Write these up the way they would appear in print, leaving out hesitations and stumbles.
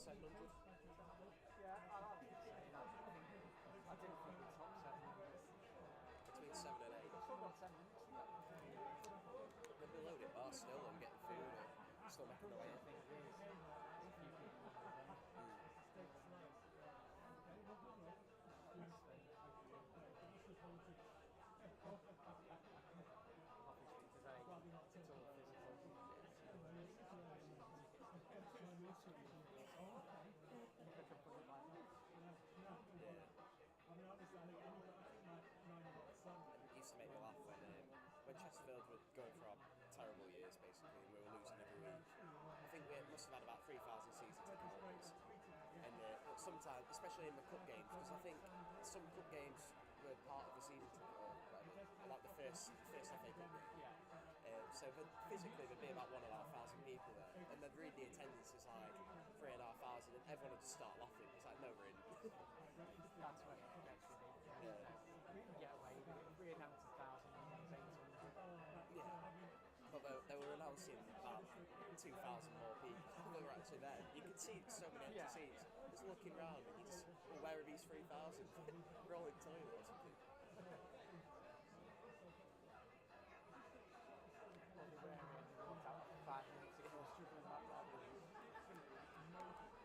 700. Yeah, I did say that. I didn't think the top 7 Between 7 and 8. I've still got 10 minutes left. They'll be loaded bars still and getting food or still making the way I in. think it is. A few people obviously today it's all physical. If I can put it like that. Yeah. It used to make me laugh when Chesterfield were going through our terrible years basically and we were losing every week. I think we must have had about 3,000 season ticket holders. And but sometimes, especially in the cup games, because I think some cup games were part of the season ticket or whatever, like the first FA Cup game. So physically there'd be about 1,500 people there, and they'd read the attendance as like 3,500, and everyone would just start laughing. It's like, no, we're in. That's when it gets you get away with it. We announced 1,000 and 800. Yeah. But they were announcing about 2,000 more people that were actually there. You could see so many empty seats. Just looking around and you just, well, where are these 3,000? We're all in toilet or something.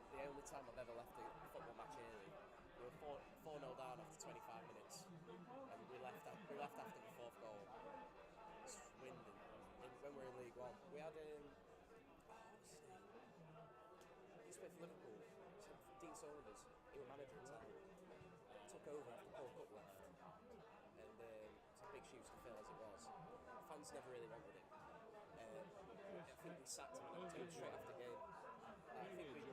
The only time I've ever left a football match early, we were 4-0 down after 25 minutes, and we left after the fourth goal. It's wind when we were in League One. We had what's his name? He used to play for Liverpool. Dean Saunders. He was manager at the time. Took over after Paul Cook left, and it's a big shoes to fill as it was. Fans never really wanted him. I think we sacked him and took straight after the game. I think we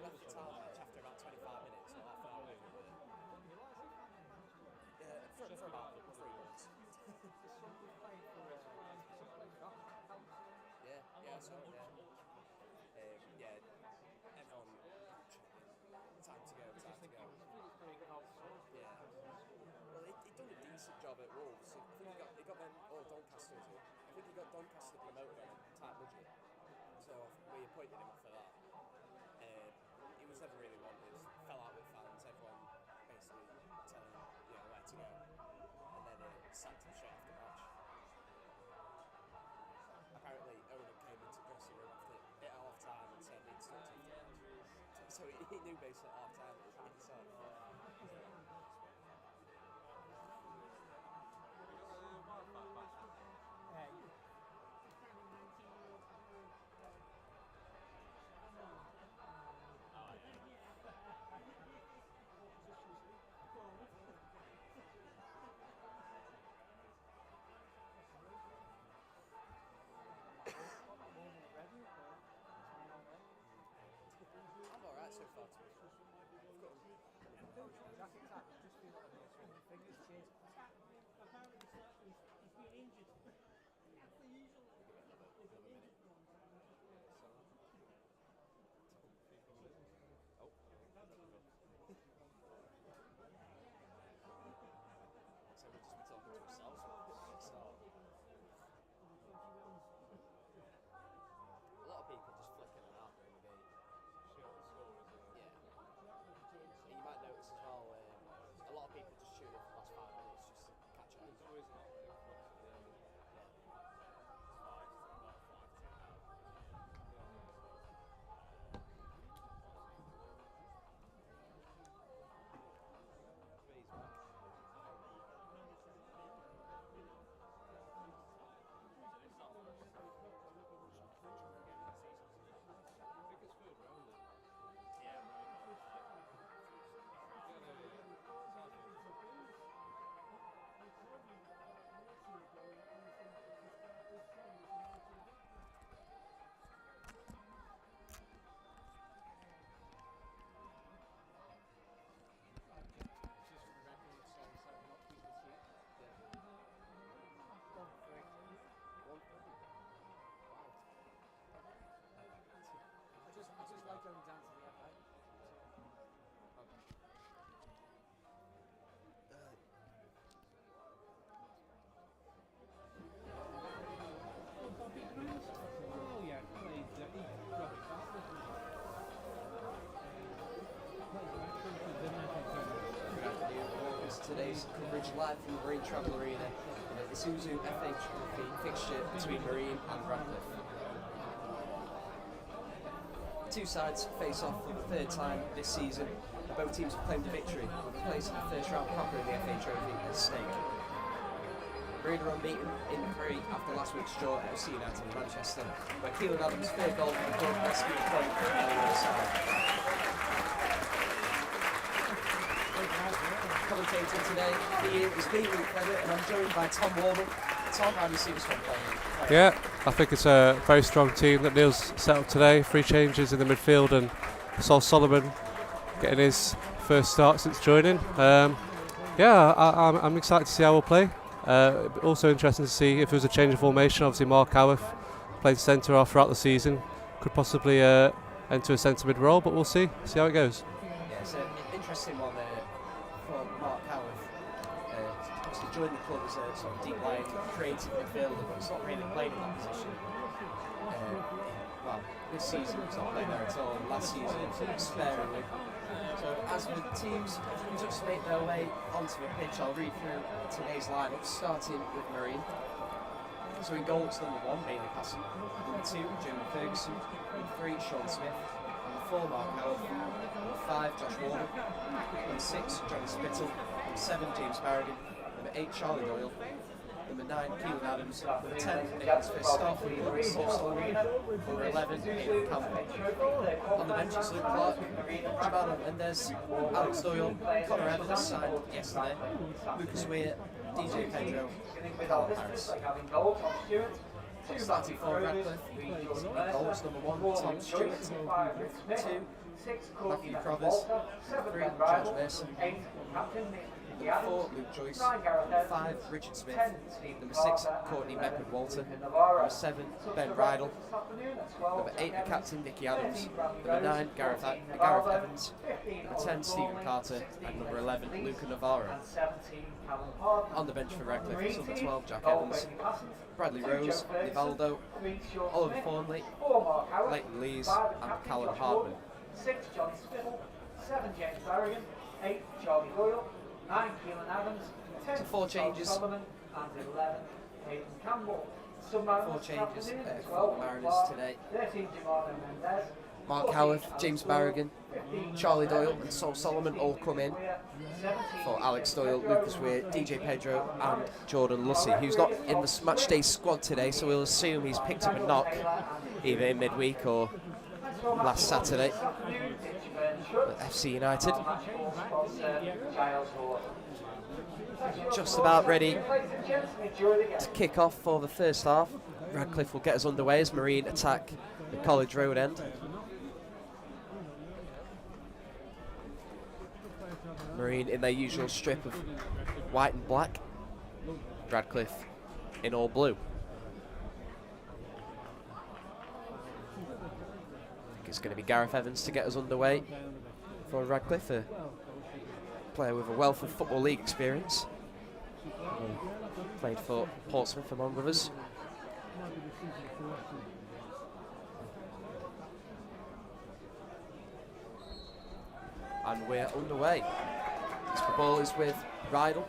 left the town match after about 25 minutes, or half an hour. For about 3 months. Yeah, so everyone time to go. Yeah. Well, he done a decent job at Wolves. I think he got them, or Doncaster, was it? I think he got Doncaster promoted on a tight budget. So we appointed him after that. He was never really wanted, fell out with fans, everyone basically telling him where to go. And then sacked him straight after the match. Apparently, owner came into the dressing room after at half time and said he'd stopped him. So he knew basically at half time it was inside. I'm alright so far, to be fair. That's exactly just feel like this when you think it's cheers. Apparently he's been injured. Another minute. Oh. So we'll just be talking to ourselves. A lot of people just flicking it out during the game. Yeah. You might notice as well, Today's coverage live from the Marine Travel Arena in the Isuzu FA Trophy fixture between Marine and Radcliffe. The two sides face off for the third time this season, and both teams have claimed victory, with a place in the first round proper in the FA Trophy at stake. Marine are unbeaten in the three after last week's draw at FC United in Manchester, where Keelan Adams' third goal for the club rescued a point from the other side. Commentating today is me, Luke Credit, and I'm joined by Tom Warman. Tom, how do you see this one playing? Yeah, I think it's a very strong team that Neil's set up today. 3 changes in the midfield, and Sol Solomon getting his first start since joining. I'm excited to see how we'll play. Also interesting to see if there was a change of formation. Obviously, Mark Howarth played centre half throughout the season, could possibly enter a centre mid role, but we'll see how it goes. Yeah, it's an interesting one for Mark Howarth. Obviously joined the club as a sort of deep line creative midfielder, but he's not really played in that position. This season he's not played there at all. Last season sparingly. So as the teams just make their way onto the pitch, I'll read through today's lineup, starting with Marine. So in goal it's number 1, Bailey Passing, number 2, Jimmy Ferguson, number 3, Sean Smith, number 4, Mark Howard, number 5, Josh Warner, number 6, Johnny Spittle, number 7, James Barrigan, number 8, Charlie Doyle, number 9, Keelan Adams, number 10, Nicholas Fistoff, number 6, number 11, Aidan Campbell. On the bench it's Luke Clark, Jamal Mendes, Alex Doyle, Connor Evans signed yesterday, Lucas Weir, DJ Pedro, and Callum Harris. Starting for Radcliffe, goals number 1, Tom Stewart, 2, Matthew Crothers, 3, George Mason, number 4, Luke Joyce, 5, Richard Smith, number 6, Courtney Meppard Walter, number 7, Ben Rydell, number 8, the captain, Nicky Adams, number 9, Gareth Evans, number 10, Stephen Carter, and number 11, Luca Navarro. On the bench for Radcliffe is number 12, Jack Evans, Bradley Rose, Nivaldo, Oliver Thornley, Leighton Lees, and Callum Hardman. 6, Johnny Spittle, 7, James Barrigan, 8, Charlie Doyle, 9, Keelan Adams, 10, So 4 changes. Solomon, and 11, Aidan Campbell. 4 changes for the Mariners today. 13, Jamal Mendes, Mark Howarth, James Barrigan, Charlie Doyle and Sol Solomon all come in for Alex Doyle, Lucas Weir, DJ Pedro and Jordan Lussey, who's not in the matchday squad today, so we'll assume he's picked up a knock either in midweek or last Saturday at FC United. Just about ready to kick off for the first half. Radcliffe will get us underway as Marine attack the College Road end. Marine in their usual strip of white and black. Radcliffe in all blue. I think it's going to be Gareth Evans to get us underway for Radcliffe, a player with a wealth of Football League experience. Played for Portsmouth among others. And we're underway. The ball is with Rydell.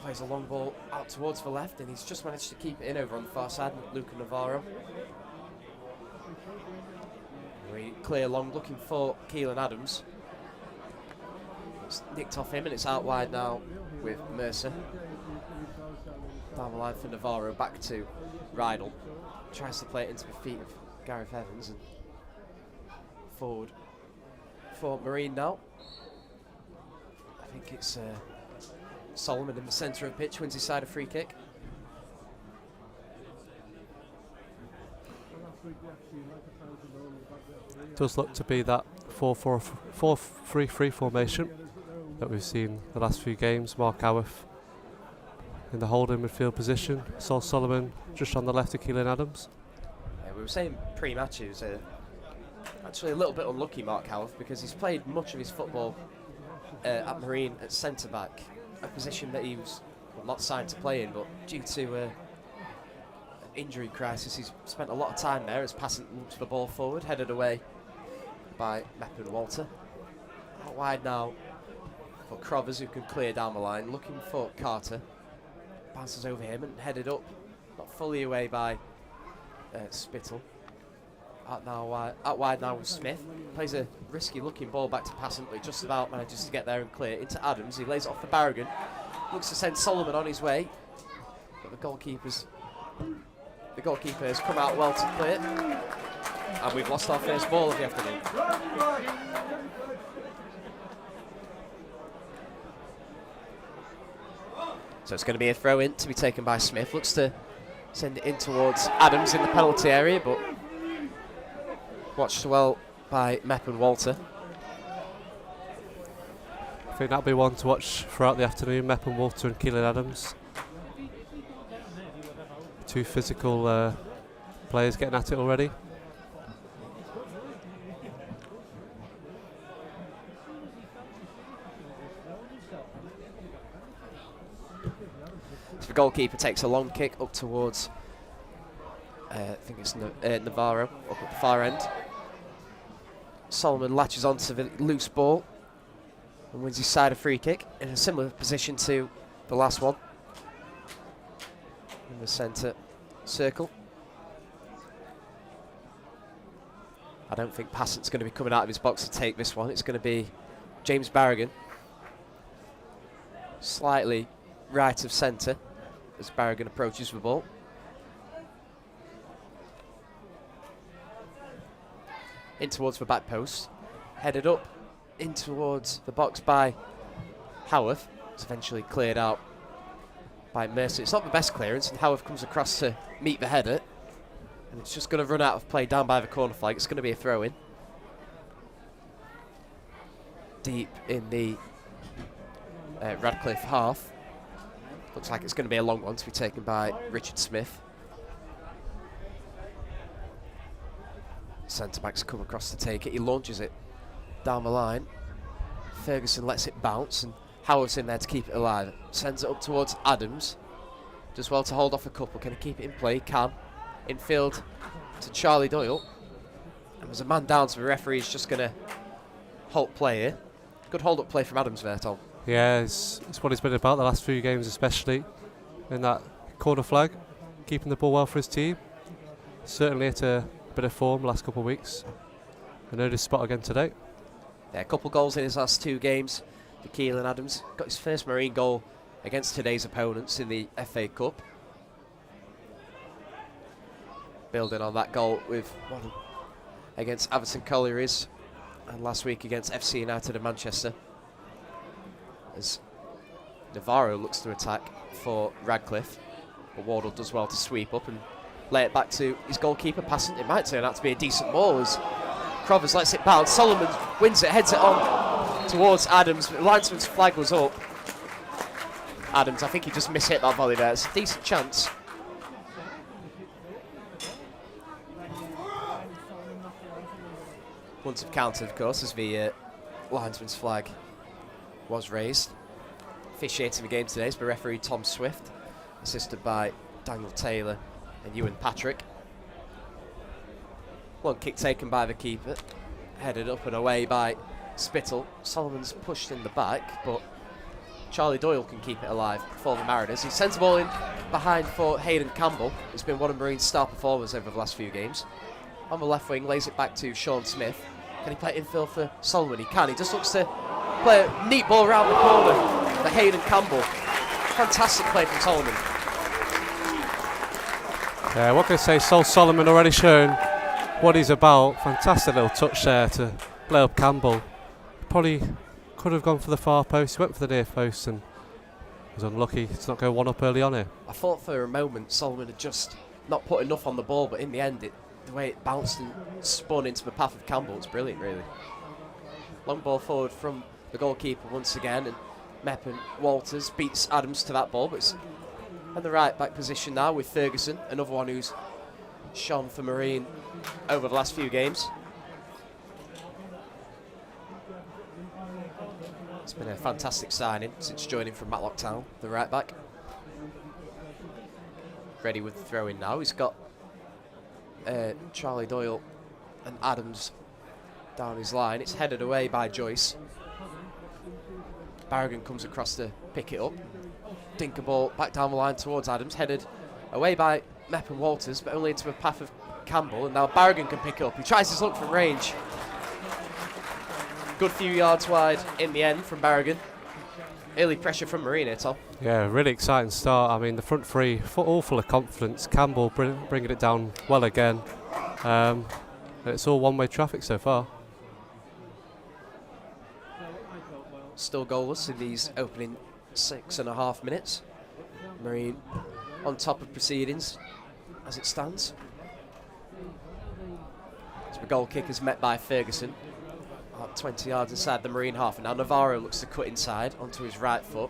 Plays a long ball out towards the left, and he's just managed to keep it in over on the far side with Luca Navarro. Really clear long, looking for Keelan Adams. It's nicked off him, and it's out wide now with Mercer. Down the line for Navarro, back to Rydell. Tries to play it into the feet of Gareth Evans, and forward for Marine now. I think it's Solomon in the centre of pitch, wins his side a free kick. Does look to be that 4-3-3 formation that we've seen the last few games. Mark Howarth in the holding midfield position, Sol Solomon just on the left of Keelan Adams. Yeah, we were saying pre-match he was actually a little bit unlucky, Mark Howarth, because he's played much of his football at Marine at centre-back, a position that he was not signed to play in, but due to an injury crisis he's spent a lot of time there as passing the ball forward, headed away by Meppard Walter. Out wide now for Crovers, who can clear down the line, looking for Carter. Bounces over him and headed up, not fully away by Spittle. Out wide now with Smith. Plays a risky looking ball back to Passant, but he just about manages to get there and clear into Adams. He lays it off for Barragan. Looks to send Solomon on his way, but the goalkeeper has come out well to clear. And we've lost our first ball of the afternoon. So it's going to be a throw in to be taken by Smith. Looks to send it in towards Adams in the penalty area, but watched well by Mep and Walter. I think that'll be one to watch throughout the afternoon. Mep and Walter and Keelan Adams. Two physical players getting at it already. So the goalkeeper takes a long kick up towards, I think it's Navarro, up at the far end. Solomon latches onto the loose ball and wins his side a free kick in a similar position to the last one. In the centre circle. I don't think Passant's going to be coming out of his box to take this one. It's going to be James Barragan. Slightly right of centre as Barragan approaches the ball. In towards the back post. Headed up in towards the box by Howarth. It's eventually cleared out by Mercer. It's not the best clearance, and Howarth comes across to meet the header. And it's just going to run out of play down by the corner flag. It's going to be a throw-in. Deep in the Radcliffe half. Looks like it's going to be a long one to be taken by Richard Smith. Centre-backs come across to take it. He launches it down the line. Ferguson lets it bounce, and Howard's in there to keep it alive. Sends it up towards Adams. Does well to hold off a couple. Can he keep it in play? Can. Infield to Charlie Doyle. And there's a man down, so the referee's just going to halt play here. Good hold-up play from Adams there, Tom. Yeah, it's what he's been about the last few games, especially in that corner flag, keeping the ball well for his team. Certainly at a bit of form the last couple of weeks. I know this spot again today. Yeah, a couple goals in his last two games for Keelan Adams. Got his first Marine goal against today's opponents in the FA Cup. Building on that goal with one against Everton Collieries and last week against FC United of Manchester. As Navarro looks to attack for Radcliffe, but Wardle does well to sweep up and lay it back to his goalkeeper. Passant. It might turn out to be a decent ball as Crovers lets it bounce. Solomon wins it, heads it on towards Adams. The linesman's flag was up. Adams, I think he just mishit that volley there. It's a decent chance. Once have counted, of course, as the linesman's flag was raised. Officiating the game today is the referee Tom Swift, assisted by Daniel Taylor and Ewan Patrick. One kick taken by the keeper, headed up and away by Spittle. Solomon's pushed in the back, but Charlie Doyle can keep it alive for the Mariners. He sends the ball in behind for Hayden Campbell, who's been one of Marine's star performers over the last few games. On the left wing, lays it back to Sean Smith. Can he play infield for Solomon? He can. He just looks to play a neat ball around the corner for Hayden Campbell. Fantastic play from Solomon. Yeah, what can I say? Sol Solomon already shown what he's about. Fantastic little touch there to play up Campbell. Probably could have gone for the far post. He went for the near post and was unlucky to not go one up early on here. I thought for a moment Solomon had just not put enough on the ball, but in the end, the way it bounced and spun into the path of Campbell, it's brilliant, really. Long ball forward from the goalkeeper once again, and Mep and Walters beats Adams to that ball, but it's in the right back position now with Ferguson, another one who's shone for Marine over the last few games. It's been a fantastic signing since joining from Matlock Town, the right back. Ready with the throw in now. He's got Charlie Doyle and Adams down his line. It's headed away by Joyce. Barragan comes across to pick it up. Dink a ball back down the line towards Adams, headed away by Mepp and Walters, but only into a path of Campbell, and now Barragan can pick it up. He tries his luck from range. Good few yards wide in the end from Barragan. Early pressure from Marine here, Tom. Yeah, really exciting start. I mean, the front three all full of confidence. Campbell bringing it down well again. It's all one-way traffic so far. Still goalless in these opening 6.5 minutes. Marine on top of proceedings as it stands. So the goal kick is met by Ferguson. About 20 yards inside the Marine half, and now Navarro looks to cut inside onto his right foot.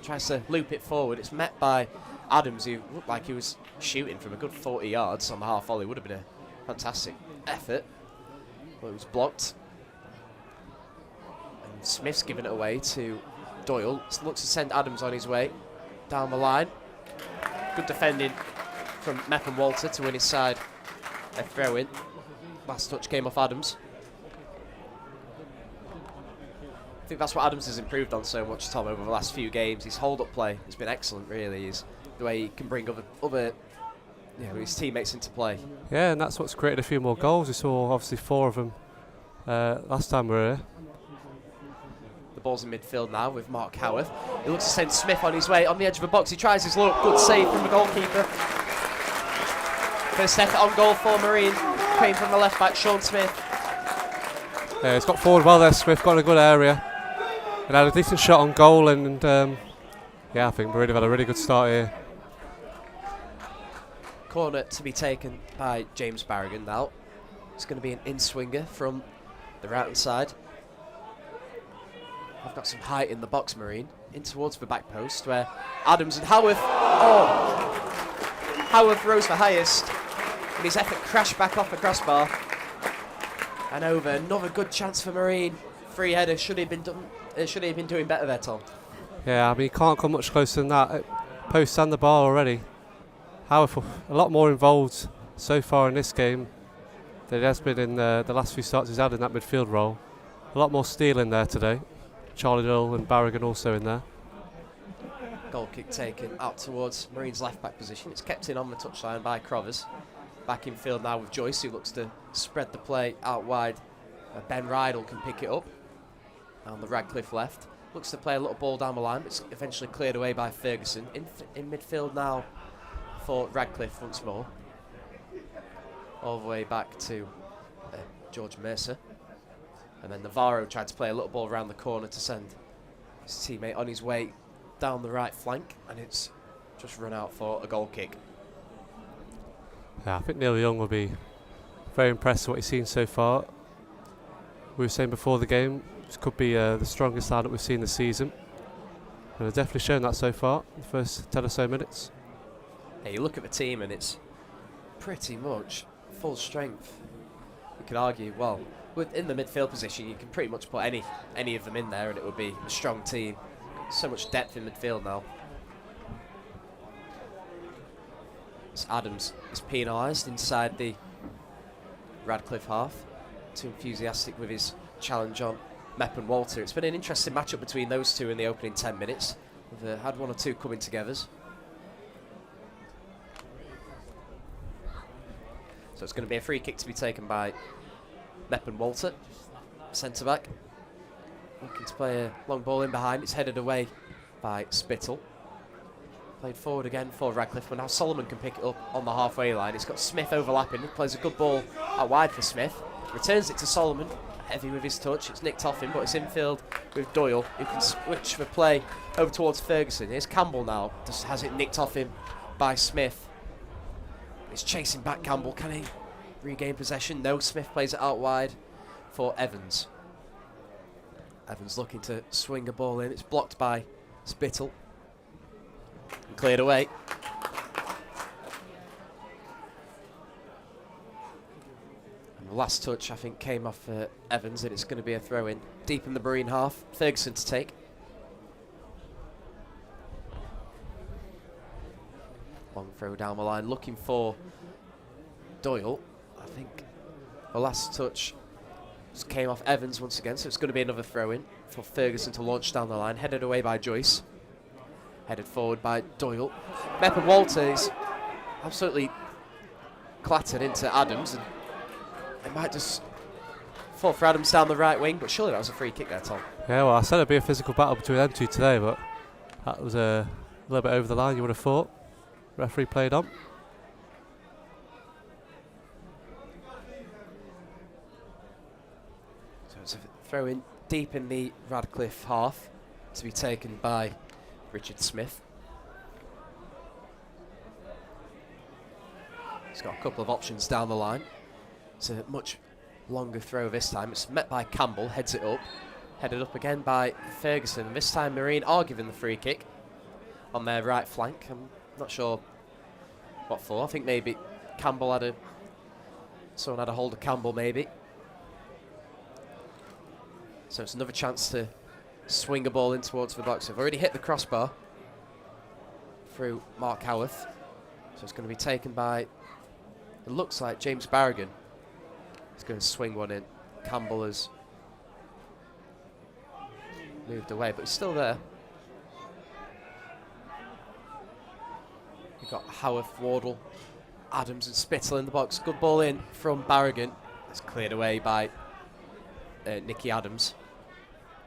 Tries to loop it forward. It's met by Adams, who looked like he was shooting from a good 40 yards on the half volley. Would have been a fantastic effort, but it was blocked. And Smith's given it away to Doyle. Looks to send Adams on his way down the line. Good defending from Mepp and Walter to win his side a throw-in. Last touch came off Adams. I think that's what Adams has improved on so much, Tom, over the last few games. His hold-up play has been excellent, really. Is the way he can bring other his teammates into play. Yeah, and that's what's created a few more goals. We saw obviously 4 of them last time we were here. The ball's in midfield now with Mark Howarth. He looks to send Smith on his way on the edge of the box. He tries his luck. Good save from the goalkeeper. First effort on goal for Marine. Came from the left back, Sean Smith. Yeah, he's got forward well there, Smith. Got in a good area. And had a decent shot on goal, and yeah, I think Marine have had a really good start here. Corner to be taken by James Barragan now. It's going to be an in-swinger from the right-hand side. I've got some height in the box, Marine. In towards the back post where Adams and Howarth. Oh! Howarth rose the highest. And his effort crashed back off the crossbar. And over. Another good chance for Marine. Free header. Should he have been doing better there, Tom? Yeah, I mean, you can't come much closer than that. Post and the bar already. Howarth a lot more involved so far in this game than it has been in the last few starts he's had in that midfield role. A lot more steel in there today. Charlie Doyle and Barragan also in there. Goal kick taken out towards Marine's left back position. It's kept in on the touchline by Crovers. Back in field now with Joyce, who looks to spread the play out wide. Ben Rydell can pick it up on the Radcliffe left. Looks to play a little ball down the line, but it's eventually cleared away by Ferguson. In midfield now for Radcliffe once more. All the way back to George Mercer. And then Navarro tried to play a little ball around the corner to send his teammate on his way down the right flank, and it's just run out for a goal kick. Yeah, I think Neil Young will be very impressed with what he's seen so far. We were saying before the game, this could be the strongest lineup we've seen this season. And they've definitely shown that so far, the first 10 or so minutes. Yeah, you look at the team and it's pretty much full strength. You could argue, well, within the midfield position, you can pretty much put any of them in there and it would be a strong team. So much depth in midfield now. As Adams is penalised inside the Radcliffe half. Too enthusiastic with his challenge on Mepp and Walter. It's been an interesting matchup between those two in the opening 10 minutes. We've had one or two coming together. So it's going to be a free kick to be taken by Mepp and Walter, centre back. Looking to play a long ball in behind. It's headed away by Spittle. Played forward again for Radcliffe, but now Solomon can pick it up on the halfway line. It's got Smith overlapping. He plays a good ball out wide for Smith. Returns it to Solomon. Heavy with his touch. It's nicked off him, but it's infield with Doyle, who can switch the play over towards Ferguson. Here's Campbell now. Just has it nicked off him by Smith. He's chasing back Campbell. Can he regain possession? No. Smith plays it out wide for Evans. Evans looking to swing a ball in. It's blocked by Spittle. And cleared away. And the last touch, I think, came off Evans, and it's going to be a throw-in deep in the Marine half. Ferguson to take. Long throw down the line, looking for Doyle. I think the last touch came off Evans once again, so it's going to be another throw-in for Ferguson to launch down the line. Headed away by Joyce. Headed forward by Doyle. Meppen Walter is absolutely clattered into Adams, and it might just fall for Adams down the right wing, but surely that was a free kick there, Tom. Yeah, well, I said it'd be a physical battle between them two today, but that was a little bit over the line, you would have thought. Referee played on. So it's a throw in deep in the Radcliffe half to be taken by Richard Smith. He's got a couple of options down the line. It's a much longer throw this time. It's met by Campbell, heads it up. Headed up again by Ferguson. And this time Marine are given the free kick on their right flank. I'm not sure what for. I think maybe Campbell had someone had a hold of Campbell maybe. So it's another chance to swing a ball in towards the box. They've already hit the crossbar through Mark Howarth. So it's going to be taken by, it looks like James Barragan. He's going to swing one in. Campbell has moved away, but he's still there. We've got Howarth, Wardle, Adams and Spittle in the box. Good ball in from Barragan. It's cleared away by Nicky Adams.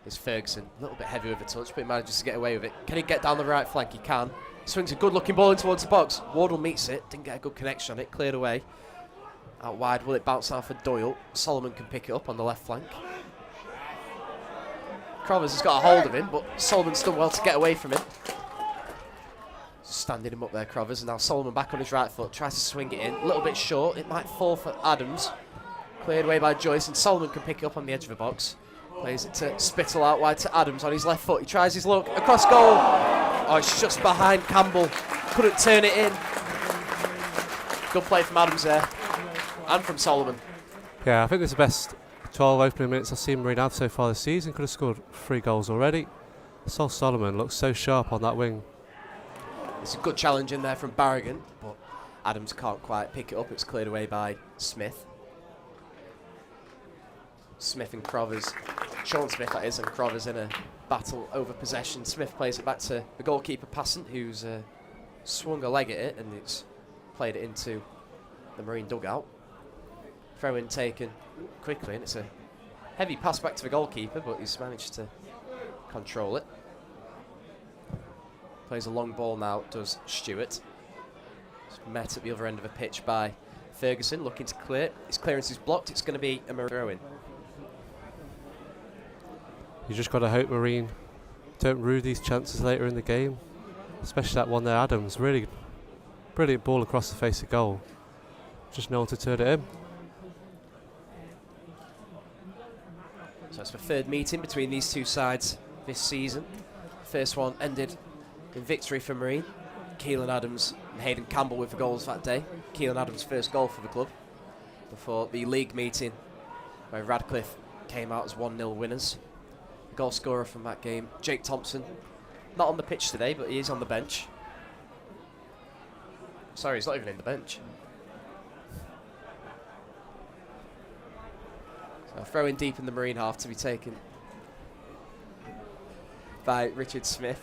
It's Ferguson, a little bit heavy with a touch, but he manages to get away with it. Can he get down the right flank? He can. Swings a good-looking ball in towards the box. Wardle meets it, didn't get a good connection on it, cleared away. Out wide, will it bounce out for Doyle? Solomon can pick it up on the left flank. Crovers has got a hold of him, but Solomon's done well to get away from him. Standing him up there, Crovers, and now Solomon back on his right foot, tries to swing it in. A little bit short, it might fall for Adams. Cleared away by Joyce, and Solomon can pick it up on the edge of the box. Plays it to Spittle out wide to Adams on his left foot. He tries his luck across goal. Oh, it's just behind Campbell. Couldn't turn it in. Good play from Adams there. And from Solomon. Yeah, I think this is the best 12 opening minutes I've seen Marine have so far this season. Could have scored 3 goals already. Sol Solomon looks so sharp on that wing. It's a good challenge in there from Barragan, but Adams can't quite pick it up. It's cleared away by Smith. Smith and Crovers, Sean Smith that is, and Crovers in a battle over possession. Smith plays it back to the goalkeeper Passant, who's swung a leg at it, and it's played it into the Marine dugout. Throw in taken quickly, and it's a heavy pass back to the goalkeeper, but he's managed to control it. Plays a long ball now, does Stewart. It's met at the other end of the pitch by Ferguson, looking to clear. His clearance is blocked, it's going to be a Marine throw-in. You just got to hope Marine don't rue these chances later in the game, especially that one there, Adams. Really brilliant ball across the face of goal. Just no one to turn it in. So it's the third meeting between these two sides this season. First one ended in victory for Marine. Keelan Adams and Hayden Campbell with the goals that day. Keelan Adams' first goal for the club before the league meeting where Radcliffe came out as 1-0 winners. Goal scorer from that game, Jake Thompson. Not on the pitch today, but he is on the bench. Sorry, he's not even in the bench. So a throw in deep in the Marine half to be taken by Richard Smith.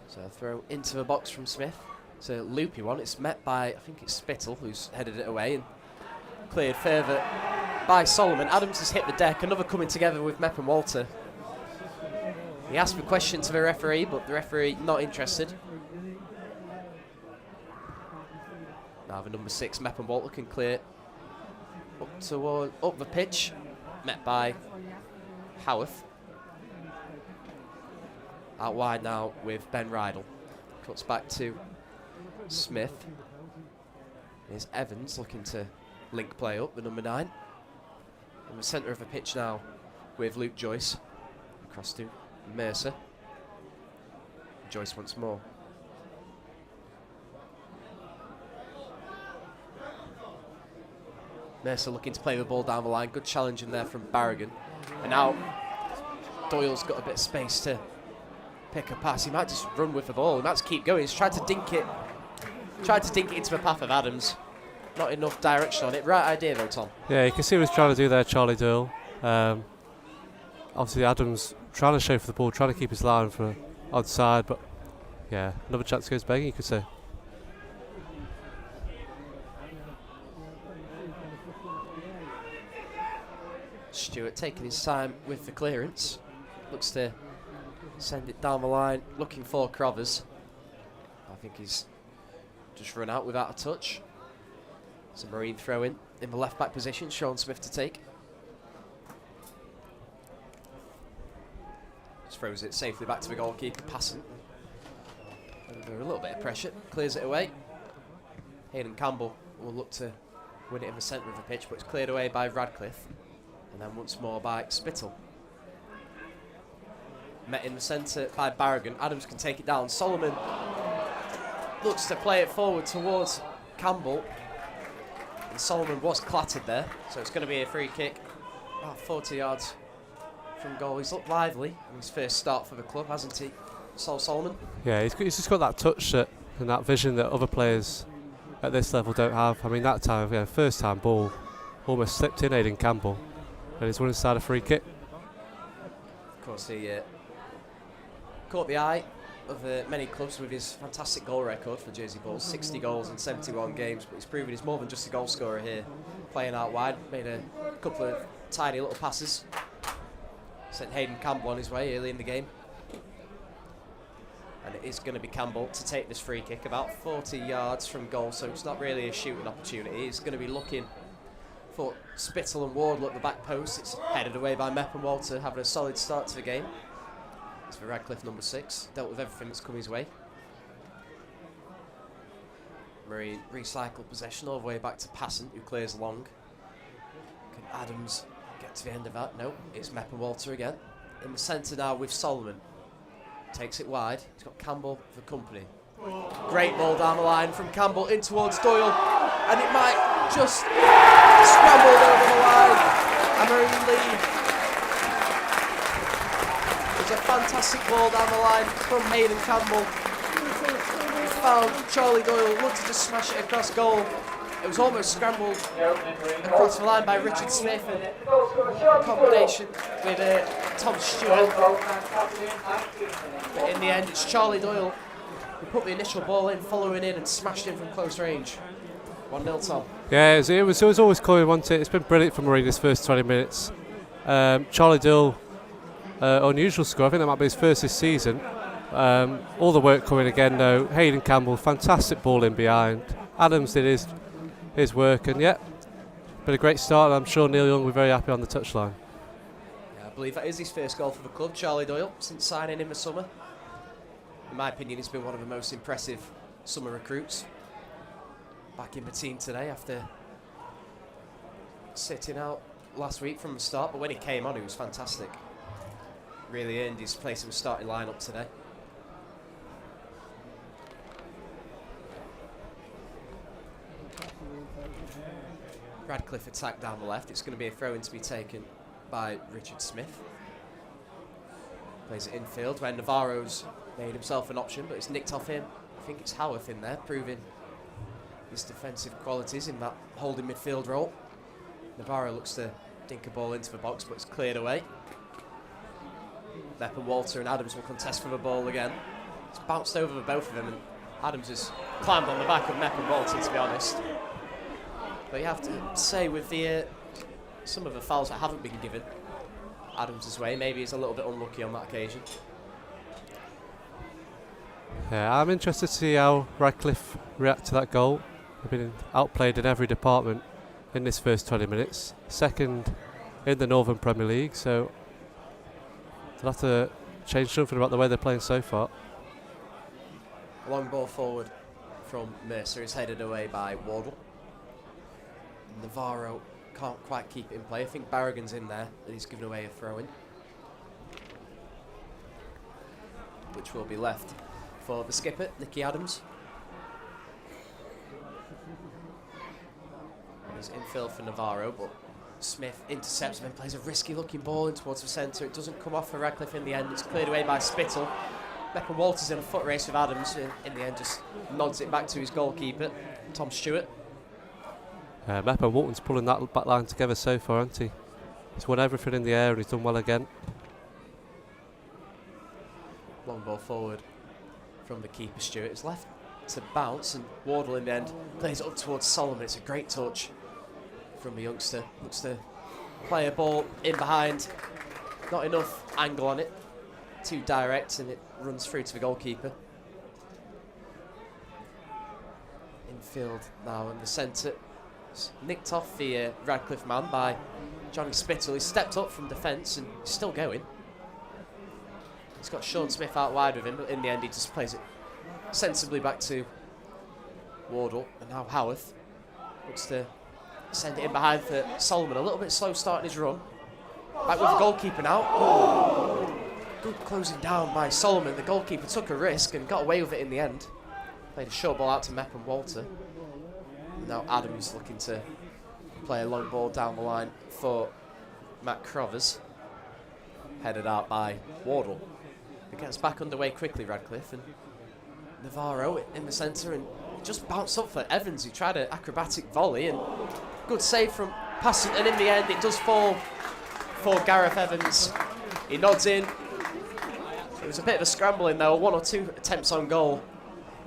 So a throw into the box from Smith. It's a loopy one. It's met by, I think it's Spittle, who's headed it away and cleared further by Solomon. Adams has hit the deck. Another coming together with Meppen Walter. He asked for a question to the referee, but the referee not interested. Now the number 6, Meppen Walter, can clear up the pitch. Met by Howarth. Out wide now with Ben Rydell. Cuts back to Smith. Here's Evans looking to link play up, the number 9. In the centre of the pitch now with Luke Joyce. Across to Mercer. Joyce once more. Mercer looking to play the ball down the line. Good challenge in there from Barragan. And now Doyle's got a bit of space to pick a pass. He might just run with the ball. He might just keep going. He's tried to dink it into the path of Adams. Not enough direction on it. Right idea though, Tom. Yeah, you can see what he's trying to do there, Charlie Doyle. Obviously Adams trying to show for the ball, trying to keep his line for onside, but yeah, another chance goes begging, you could say. Stewart taking his time with the clearance. Looks to send it down the line, looking for Crovers. I think he's just run out without a touch. It's a Marine throw in the left back position, Sean Smith to take. Just throws it safely back to the goalkeeper, passing. Under a little bit of pressure, clears it away. Hayden Campbell will look to win it in the centre of the pitch, but it's cleared away by Radcliffe. And then once more by Spittle. Met in the centre by Barragan. Adams can take it down. Solomon looks to play it forward towards Campbell. And Solomon was clattered there, so it's going to be a free kick. About 40 yards from goal. He's looked lively in his first start for the club, hasn't he, Sol Solomon? Yeah, he's just got that touch and that vision that other players at this level don't have. I mean, that time, first time ball almost slipped in Aidan Campbell. And he's won inside a free kick. Of course, he caught the eye of many clubs with his fantastic goal record for Jersey Bulls. 60 goals in 71 games, but he's proven he's more than just a goal scorer here. Playing out wide, made a couple of tidy little passes. Sent Hayden Campbell on his way early in the game. And it is going to be Campbell to take this free kick about 40 yards from goal, so it's not really a shooting opportunity. He's going to be looking for Spittle and Wardle at the back post. It's headed away by Mepp and Walter, having a solid start to the game. It's for Radcliffe, number 6. Dealt with everything that's come his way. Murray recycled possession all the way back to Passant, who clears long. Can Adams get to the end of that? No, it's Mepp and Walter again. In the centre now with Solomon. Takes it wide. He's got Campbell for company. Great ball down the line from Campbell in towards Doyle. And it might just scrambled over the line. A Marine lead. It's a fantastic ball down the line from Hayden Campbell. He found Charlie Doyle, looked to just smash it across goal. It was almost scrambled across the line by Richard Smith, and a combination with Tom Stewart. But in the end, it's Charlie Doyle who put the initial ball in, following in, and smashed in from close range. 1-0, Tom. Yeah, it was always coming, wasn't it? It's been brilliant for Marine this first 20 minutes. Charlie Dill, unusual score. I think that might be his first this season. All the work coming again, though. Hayden Campbell, fantastic ball in behind. Adams did his work, and yeah, been a great start. I'm sure Neil Young will be very happy on the touchline. Yeah, I believe that is his first goal for the club, Charlie Doyle, since signing in the summer. In my opinion, he's been one of the most impressive summer recruits. Back in the team today after sitting out last week from the start, but when he came on, he was fantastic. Really earned his place in the starting lineup today. Radcliffe attack down the left. It's going to be a throw-in to be taken by Richard Smith. Plays it infield where Navarro's made himself an option, but it's nicked off him. I think it's Howarth in there, proving his defensive qualities in that holding midfield role. Navarro looks to dink a ball into the box, but it's cleared away. Mepp and Walter and Adams will contest for the ball again. It's bounced over both of them, and Adams has climbed on the back of Mepp and Walter, to be honest. But you have to say, with the some of the fouls that haven't been given Adams' way, maybe he's a little bit unlucky on that occasion. Yeah, I'm interested to see how Radcliffe react to that goal. They've been outplayed in every department in this first 20 minutes. Second in the Northern Premier League, so they'll have to change something about the way they're playing so far. A long ball forward from Mercer is headed away by Wardle. Navarro can't quite keep it in play. I think Barragan's in there, and he's given away a throw-in, which will be left for the skipper, Nicky Adams. There's infield for Navarro, but Smith intercepts him and plays a risky looking ball in towards the centre. It doesn't come off for Radcliffe in the end. It's cleared away by Spittle. Beckham Walters in a foot race with Adams. In the end, just nods it back to his goalkeeper, Tom Stewart. Meppo Walton's pulling that back line together so far, hasn't he? He's won everything in the air and he's done well again. Long ball forward from the keeper, Stewart. It's left to bounce, and Wardle in the end plays it up towards Solomon. It's a great touch from the youngster. Looks to play a ball in behind. Not enough angle on it. Too direct, and it runs through to the goalkeeper. Infield now in the centre. It's nicked off the Radcliffe man by Johnny Spittle. He stepped up from defence and he's still going. He's got Sean Smith out wide with him, but in the end he just plays it sensibly back to Wardle. And now Howarth looks to send it in behind for Solomon. A little bit slow starting his run. Back with the goalkeeper now. Oh, good closing down by Solomon. The goalkeeper took a risk and got away with it in the end. Played a short ball out to Mep and Walter. And now Adams looking to play a long ball down the line for Matt Crovers. Headed out by Wardle. It gets back underway quickly, Radcliffe, and Navarro in the centre, and it just bounced up for Evans, who tried an acrobatic volley, and good save from Passant, and in the end it does fall for Gareth Evans. He nods in. It was a bit of a scramble in there, 1 or 2 attempts on goal.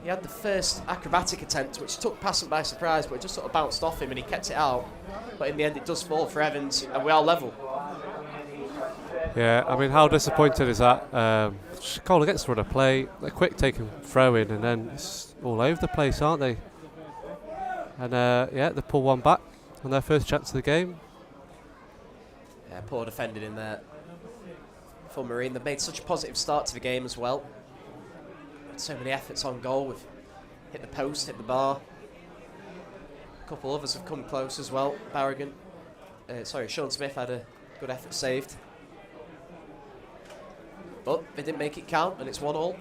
He had the first acrobatic attempt, which took Passant by surprise, but it just sort of bounced off him and he kept it out. But in the end it does fall for Evans, and we are level. Yeah, I mean, how disappointed is that? Goal against the run of play, a quick taken throw in, and then it's all over the place, aren't they? And yeah, they pull one back on their first chance of the game. Yeah, poor defending in there for Marine. They've made such a positive start to the game as well. So many efforts on goal. We've hit the post, hit the bar. A couple others have come close as well. Sean Smith had a good effort saved. But they didn't make it count, and it's 1-1.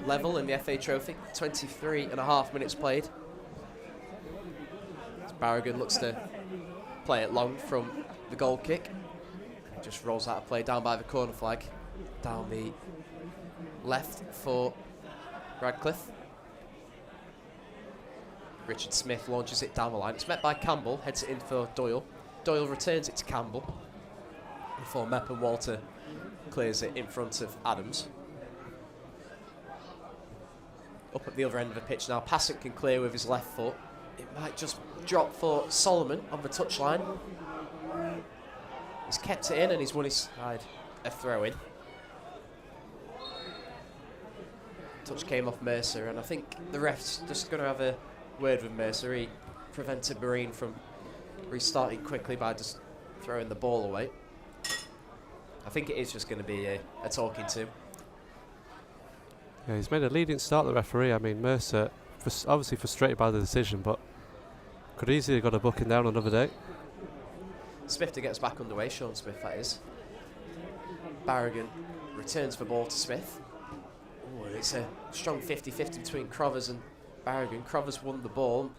Level in the FA Trophy. 23.5 minutes played. Barragan looks to play it long from the goal kick. Just rolls out of play down by the corner flag. Down the left for Radcliffe. Richard Smith launches it down the line. It's met by Campbell, heads it in for Doyle. Doyle returns it to Campbell before Mep and Walter clears it in front of Adams. Up at the other end of the pitch now, Passant can clear with his left foot. It might just drop for Solomon on the touchline. He's kept it in and he's won his side a throw in. Touch came off Mercer, and I think the ref's just going to have a word with Mercer. He prevented Marine from restarting quickly by just throwing the ball away. I think it is just going to be a talking to. Yeah, he's made a leading start, the referee. I mean, Mercer, obviously frustrated by the decision, but could easily have got a booking down another day. Smith gets back underway, Sean Smith that is. Barragan returns the ball to Smith. Ooh, it's a strong 50-50 between Crovers and Barragan. Crovers won the ball.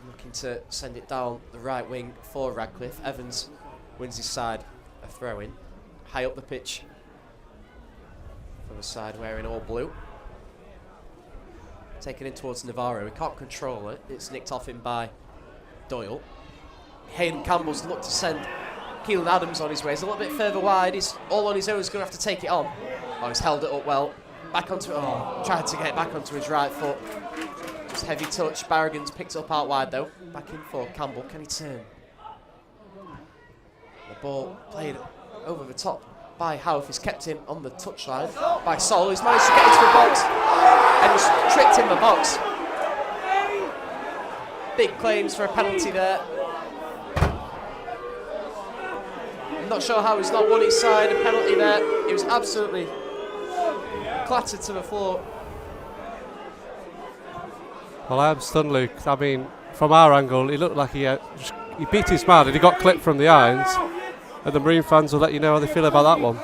Looking to send it down the right wing for Radcliffe. Evans wins his side a throw in. High up the pitch for the side wearing all blue. Taken in towards Navarro. He can't control it. It's nicked off him by Doyle. Hayden Campbell's looked to send Keelan Adams on his way. He's a little bit further wide. He's all on his own. He's going to have to take it on. Oh, he's held it up well. Back onto it. Oh, tried to get it back onto his right foot. Just heavy touch. Barragan's picked it up out wide though. Back in for Campbell. Can he turn? The ball played over the top by Howarth. He's kept him on the touchline by Sol. He's managed to get into the box and he's tricked in the box. Big claims for a penalty there. I'm not sure how he's not won his side. A penalty there. He was absolutely clattered to the floor. Well, I am stunned, Luke. I mean, from our angle, he looked like he beat his man and he got clipped from the irons. And the Marine fans will let you know how they feel about that one.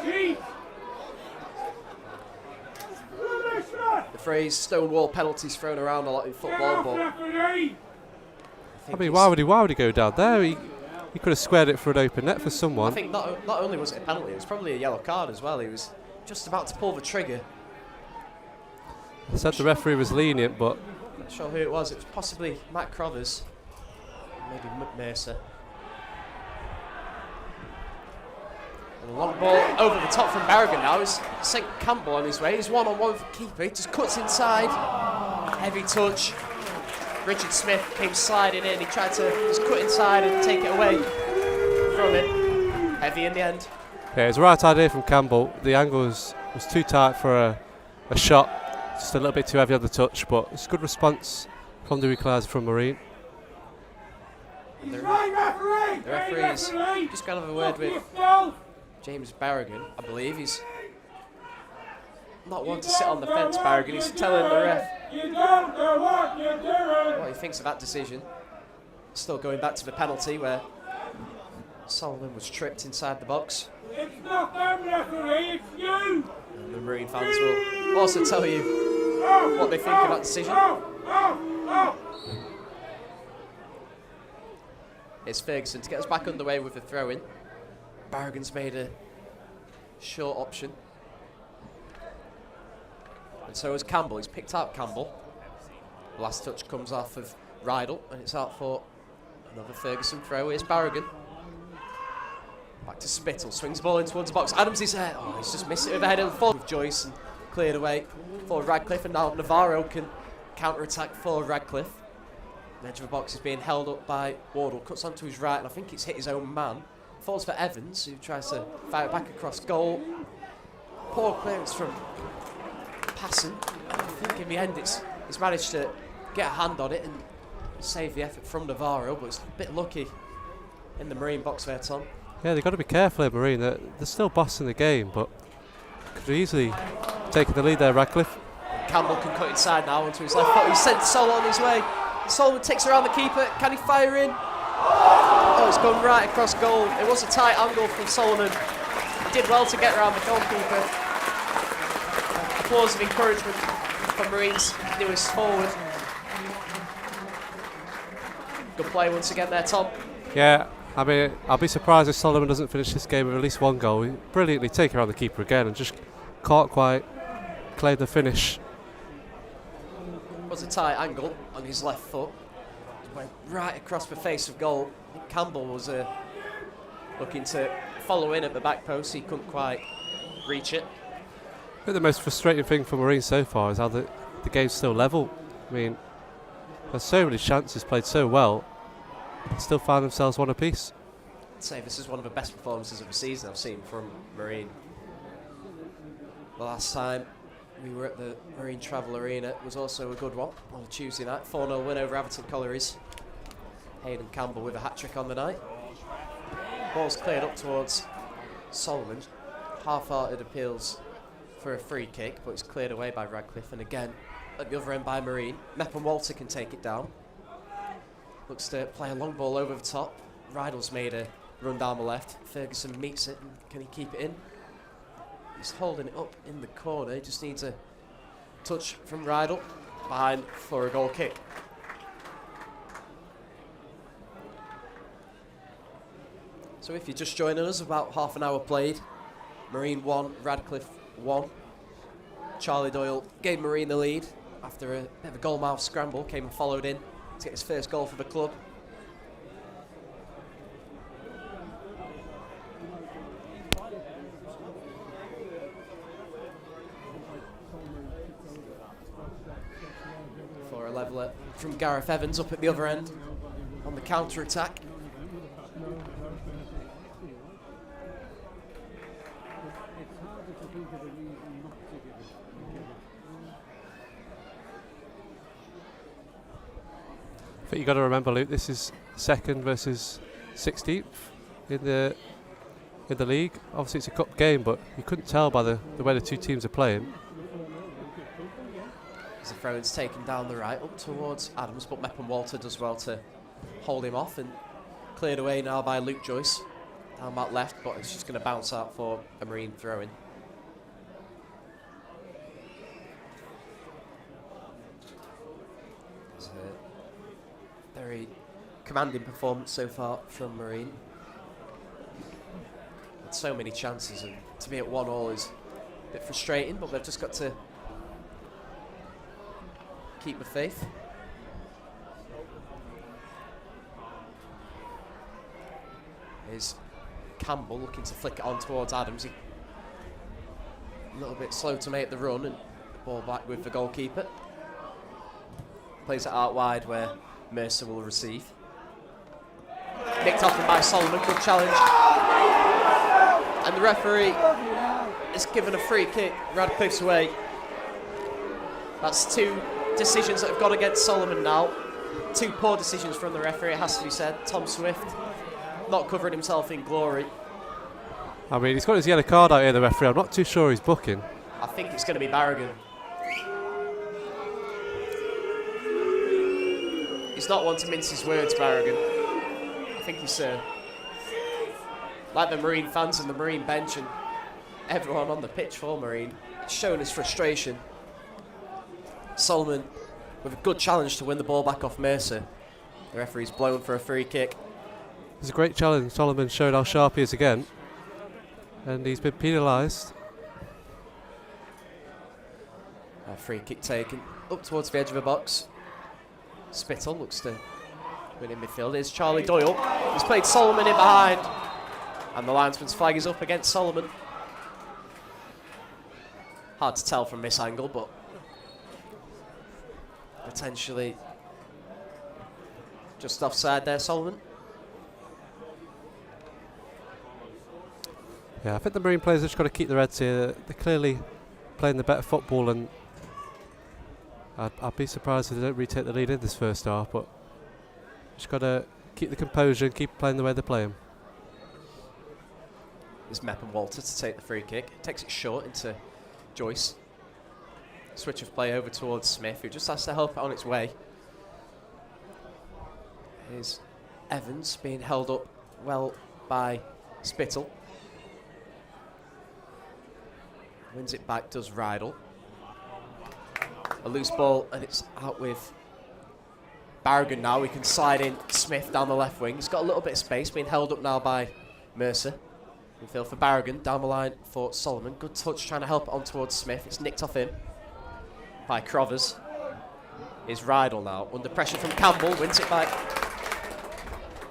The phrase "stonewall penalties" thrown around a lot in football, but I mean, why would he go down there? He could have squared it for an open net for someone. I think not only was it a penalty, it was probably a yellow card as well. He was just about to pull the trigger. I said the referee was lenient, but Not sure who it was. It was possibly Matt Crothers, maybe Mercer. And a long ball over the top from Barragan now. He's sent Campbell on his way. He's one-on-one with the keeper. He just cuts inside. Heavy touch. Richard Smith came sliding in. He tried to just cut inside and take it away from it. Heavy in the end. yeah, it was the right idea from Campbell. The angle was too tight for a shot. Just a little bit too heavy on the touch, but it's a good response from the equaliser from Marine. The referee's just going to have a word with James Barragan, I believe. He's not one to sit on the fence, Barragan. He's telling the ref what he thinks of that decision. Still going back to the penalty where Solomon was tripped inside the box. It's not them, referee, it's you! And the Marine fans will also tell you what they think of that decision. It's Ferguson to get us back underway with the throw-in. Barragan's made a short option. And so has Campbell. He's picked out Campbell. The last touch comes off of Rydell, and it's out for another Ferguson throw. Here's Barragan. Back to Spittle. Swings the ball in towards the box. Adams is there. Oh, he's just missed it overhead and fall with Joyce and cleared away for Radcliffe. And now Navarro can counter-attack for Radcliffe. The edge of the box is being held up by Wardle. Cuts onto his right, and I think it's hit his own man. Falls for Evans, who tries to fire it back across goal. Poor clearance from Passon. I think in the end he's managed to get a hand on it and save the effort from Navarro, but it's a bit lucky in the Marine box there, Tom. Yeah, they've got to be careful in Marine. They're still bossing the game, but could have easily taken the lead there, Radcliffe. Campbell can cut inside now onto his left foot. He's sent Sol on his way. Solomon takes around the keeper. Can he fire in? Oh, it's gone right across goal. It was a tight angle from Solomon. He did well to get around the goalkeeper. Applause of encouragement from Marine's newest forward. Good play once again there, Tom. Yeah, I mean, I'll be surprised if Solomon doesn't finish this game with at least one goal. He brilliantly taken around the keeper again and just can't quite claim the finish. It was a tight angle on his left foot. Went right across the face of goal. I think Campbell was looking to follow in at the back post. He couldn't quite reach it. I think the most frustrating thing for Marine so far is how the game's still level. I mean, there's so many chances, played so well, still found themselves one apiece. I'd say this is one of the best performances of the season I've seen from Marine. The last time we were at the Marine Travel Arena was also a good one on a Tuesday night. 4-0 win over Everton Collieries. Hayden Campbell with a hat-trick on the night. Ball's cleared up towards Solomon. Half-hearted appeals for a free kick, but it's cleared away by Radcliffe. And again, at the other end by Marine. Mepp and Walter can take it down. Looks to play a long ball over the top. Rydell's made a run down the left. Ferguson meets it, and can he keep it in? He's holding it up in the corner. He just needs a touch from Rydell behind for a goal kick. So if you're just joining us, about half an hour played. Marine 1, Radcliffe 1. Charlie Doyle gave Marine the lead after a bit of a goalmouth scramble. Came and followed in to get his first goal for the club. For a leveller from Gareth Evans up at the other end on the counter-attack. I think you've got to remember, Luke, this is second versus 16th in the league. Obviously it's a cup game, but you couldn't tell by the way the two teams are playing. As the throw-in's taken down the right up towards Adams, but Mepp and Walter does well to hold him off, and cleared away now by Luke Joyce down that left, but it's just going to bounce out for a Marine throw-in. It's a very commanding performance so far from Marine. With so many chances, and to be at 1-1 is Bit frustrating, but they've just got to keep the faith. Here's Campbell looking to flick it on towards Adams. A little bit slow to make the run, and the ball back with the goalkeeper. Plays it out wide where Mercer will receive. Nicked off him by Solomon, good challenge. And the referee is given a free kick, Radcliffe's way. That's 2 decisions that have gone against Solomon now. 2 poor decisions from the referee, it has to be said. Tom Swift not covering himself in glory. I mean, he's got his yellow card out here, the referee. I'm not too sure he's booking. I think it's going to be Barragan. He's not one to mince his words, Barragan. I think he's like the Marine fans and the Marine bench and everyone on the pitch for Marine, showing his frustration. Solomon with a good challenge to win the ball back off Mercer. The referee's blown for a free kick. It's a great challenge. Solomon showed how sharp he is again. And he's been penalised. A free kick taken up towards the edge of the box. Spittle looks to win in midfield. Here's Charlie Doyle. He's played Solomon in behind. And the linesman's flag is up against Solomon. Hard to tell from this angle, but potentially just offside there, Solomon. Yeah, I think the Marine players have just got to keep their heads here. They're clearly playing the better football, and I'd be surprised if they don't retake the lead in this first half, but just got to keep the composure and keep playing the way they're playing. There's Mepp and Walter to take the free kick. Takes it short into Joyce. Switch of play over towards Smith, who just has to help it on its way. Here's Evans being held up well by Spittle. Wins it back, does Rydell. A loose ball, and it's out with Barragan now. We can slide in Smith down the left wing. He's got a little bit of space, being held up now by Mercer. Midfield for Barragan, down the line for Solomon. Good touch, trying to help it on towards Smith. It's nicked off him by Crovers. Here's Rydell now, under pressure from Campbell, wins it back.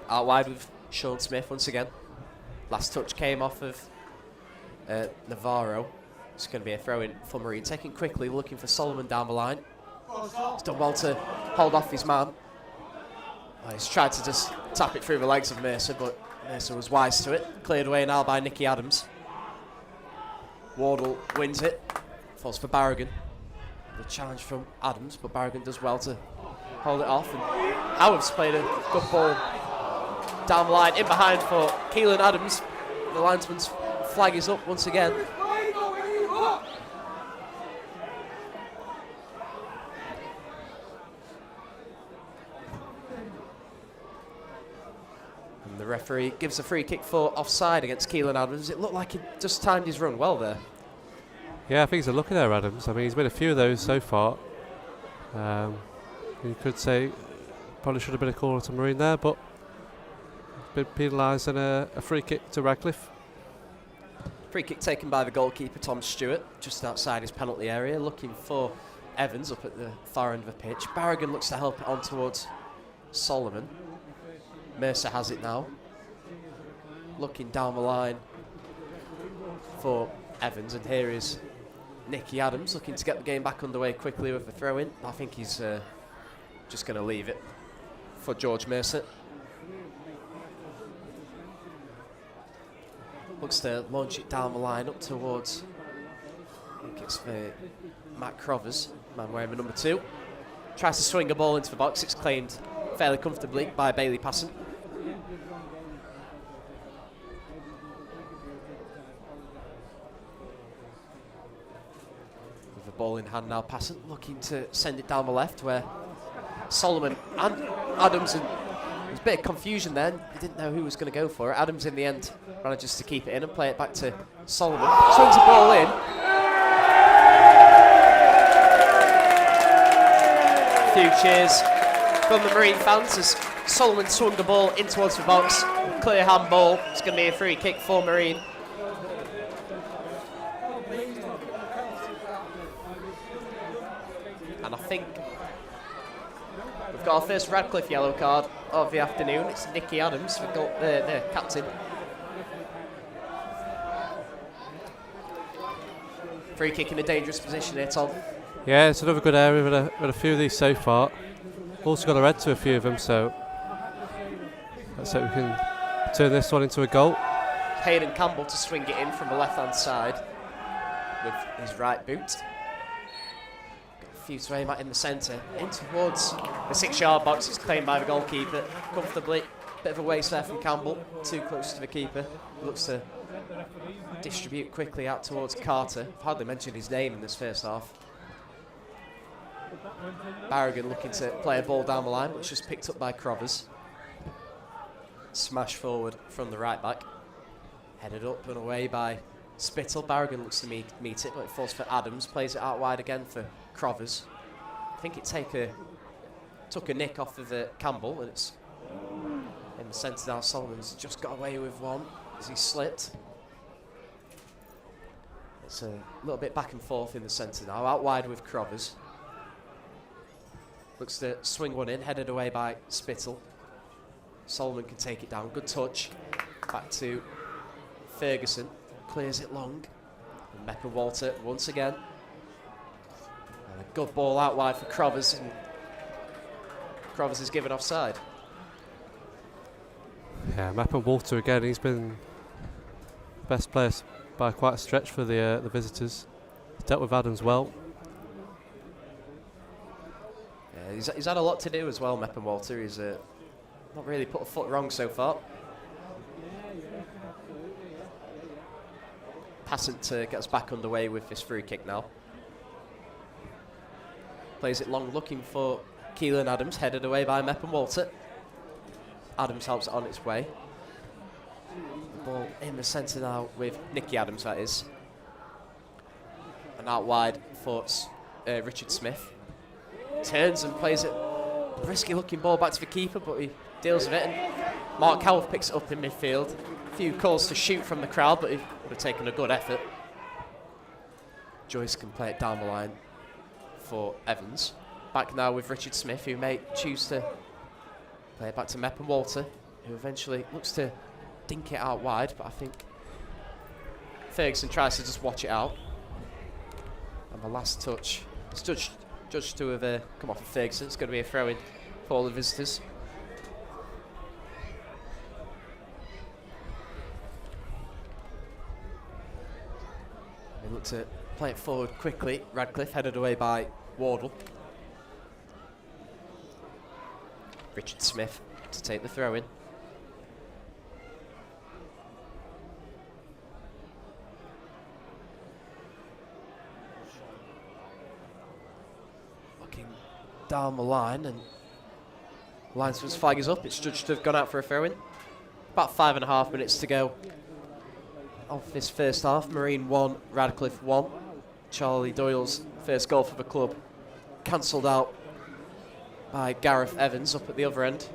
Out wide with Sean Smith once again. Last touch came off of Navarro. It's going to be a throw-in for Marine. Taking quickly, looking for Solomon down the line. He's done well to hold off his man. He's tried to just tap it through the legs of Mercer, but Mercer was wise to it. Cleared away now by Nicky Adams. Wardle wins it. Falls for Barragan. The challenge from Adams, but Barragan does well to hold it off. And Howard's played a good ball down the line, in behind for Keelan Adams. The linesman's flag is up once again. And the referee gives a free kick for offside against Keelan Adams. It looked like he just timed his run well there. Yeah, I think he's a looker there, Adams. I mean, he's made a few of those so far. You could say probably should have been a corner to Marine there, but been penalised, and a free kick to Radcliffe. Free kick taken by the goalkeeper, Tom Stewart, just outside his penalty area, looking for Evans up at the far end of the pitch. Barragan looks to help it on towards Solomon. Mercer has it now. Looking down the line for Evans, and here is Nicky Adams looking to get the game back underway quickly with a throw-in. I think he's just going to leave it for George Mercer. Looks to launch it down the line up towards, I think it's for Matt Crovers, man wearing the number 2. Tries to swing a ball into the box. It's claimed fairly comfortably by Bailey Passant. With the ball in hand now, Passant looking to send it down the left where Solomon and Adams, and there's a bit of confusion there. He didn't know who was going to go for it. Adams in the end manages to keep it in and play it back to Solomon. Swings the ball in. A few cheers from the Marine fans as Solomon swung the ball in towards the box. Clear handball. It's going to be a free kick for Marine. And I think we've got our first Radcliffe yellow card of the afternoon. It's Nicky Adams, the captain. Free kick in a dangerous position here, Tom. Yeah, it's another good area. We've had a few of these so far. Also got a red to a few of them, so let's hope we can turn this one into a goal. Hayden Campbell to swing it in from the left-hand side with his right boot. Got a few to aim at in the centre. In towards the 6-yard box. It's claimed by the goalkeeper comfortably. Bit of a waste there from Campbell. Too close to the keeper. Looks to distribute quickly out towards Carter. I've hardly mentioned his name in this first half. Barragan looking to play a ball down the line, which was picked up by Crovers. Smash forward from the right back. Headed up and away by Spittle. Barragan looks to meet it, but it falls for Adams. Plays it out wide again for Crovers. I think it took a nick off of Campbell, and it's in the centre now. Solomon's just got away with one as he slipped. It's a little bit back and forth in the centre now. Out wide with Crovers. Looks to swing one in, headed away by Spittle. Solomon can take it down. Good touch. Back to Ferguson. Clears it long. And Mepper Walter once again. And a good ball out wide for Crovers. And Crovers is given offside. Yeah, Mepper Walter again. He's been best player by quite a stretch for the visitors. He's dealt with Adams well. Yeah, he's had a lot to do as well, Mepper Walter. He's not really put a foot wrong so far. Passant to get us back underway with this free kick now. Plays it long, looking for Keelan Adams, headed away by Mepper Walter. Adams helps it on its way. Ball in the centre now with Nicky Adams, that is. And out wide for Richard Smith. Turns and plays it. Risky looking ball back to the keeper, but he deals with it. And Mark Howell picks it up in midfield. A few calls to shoot from the crowd, but he would have taken a good effort. Joyce can play it down the line for Evans. Back now with Richard Smith, who may choose to play it back to Mepper Walter, who eventually looks to dink it out wide, but I think Ferguson tries to just watch it out. And the last touch is judged to have come off of Ferguson. It's going to be a throw-in for all the visitors. They look to play it forward quickly. Radcliffe headed away by Wardle. Richard Smith to take the throw-in. Looking down the line, and linesman's flag is up. It's judged to have gone out for a throw-in. About 5.5 minutes to go of this first half. Marine 1, Radcliffe 1. Charlie Doyle's first goal for the club cancelled out by Gareth Evans up at the other end.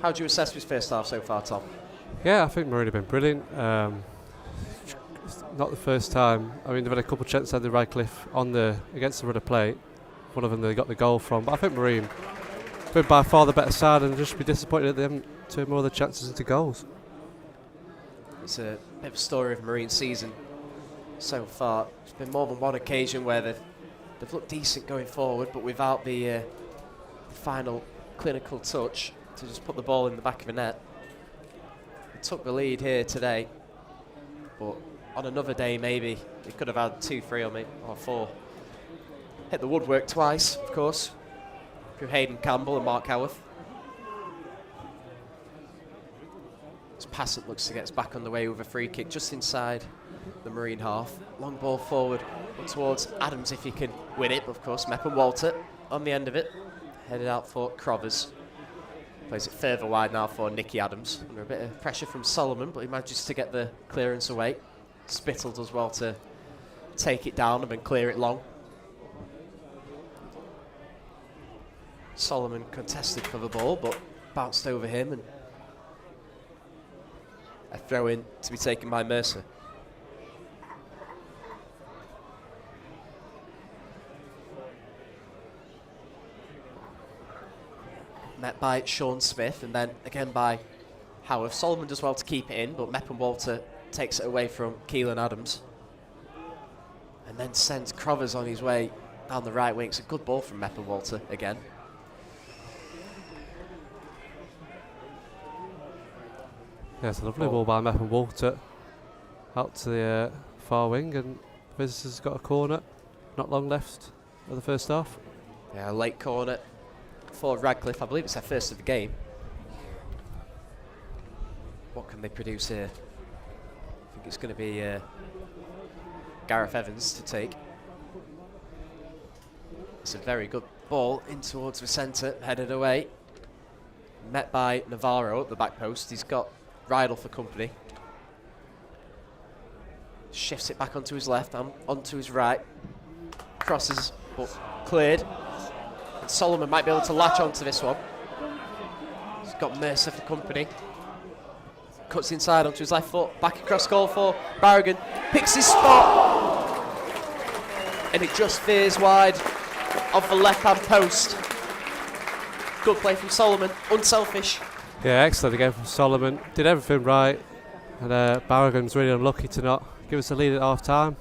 How do you assess this first half so far, Tom? Yeah, I think Marine have been brilliant. It's not the first time. I mean, they've had a couple of chances at the Radcliffe against the rudder plate. One of them they got the goal from. But I think Marine have been by far the better side, and just be disappointed that they haven't turned more of the chances into goals. It's a bit of a story of Marine season so far. There's been more than one occasion where they've looked decent going forward, but without the final clinical touch to just put the ball in the back of the net. They took the lead here today, but on another day maybe they could have had 2-3 or 4. Hit the woodwork twice, of course, through Hayden Campbell and Mark Howarth. As Passant looks to get us back on the way with a free kick just inside the Marine half. Long ball forward towards Adams if he can win it, but of course Mepper Walter on the end of it. Headed out for Crovers. Plays it further wide now for Nicky Adams. Under a bit of pressure from Solomon, but he manages to get the clearance away. Spittle does well to take it down and then clear it long. Solomon contested for the ball, but bounced over him, and a throw in to be taken by Mercer. met by Sean Smith, and then again by Howarth. Solomon does well to keep it in, but Meppen Walter takes it away from Keelan Adams. And then sends Crovers on his way down the right wing. It's a good ball from Meppen Walter again. Yeah, it's a lovely ball by Meppen Walter out to the far wing, and visitors got a corner. Not long left of the first half. Yeah, a late corner for Radcliffe. I believe it's their first of the game. What can they produce here? I think it's going to be Gareth Evans to take. It's a very good ball in towards the centre, headed away. Met by Navarro at the back post. He's got Rydell for company. Shifts it back onto his left and onto his right. Crosses, but cleared. And Solomon might be able to latch onto this one. He's got Mercer for company. Cuts inside onto his left foot. Back across goal for Barragan. Picks his spot. And it just veers wide of the left-hand post. Good play from Solomon. Unselfish. Yeah, excellent again from Solomon. Did everything right. And Barragan's really unlucky to not give us a lead at half-time.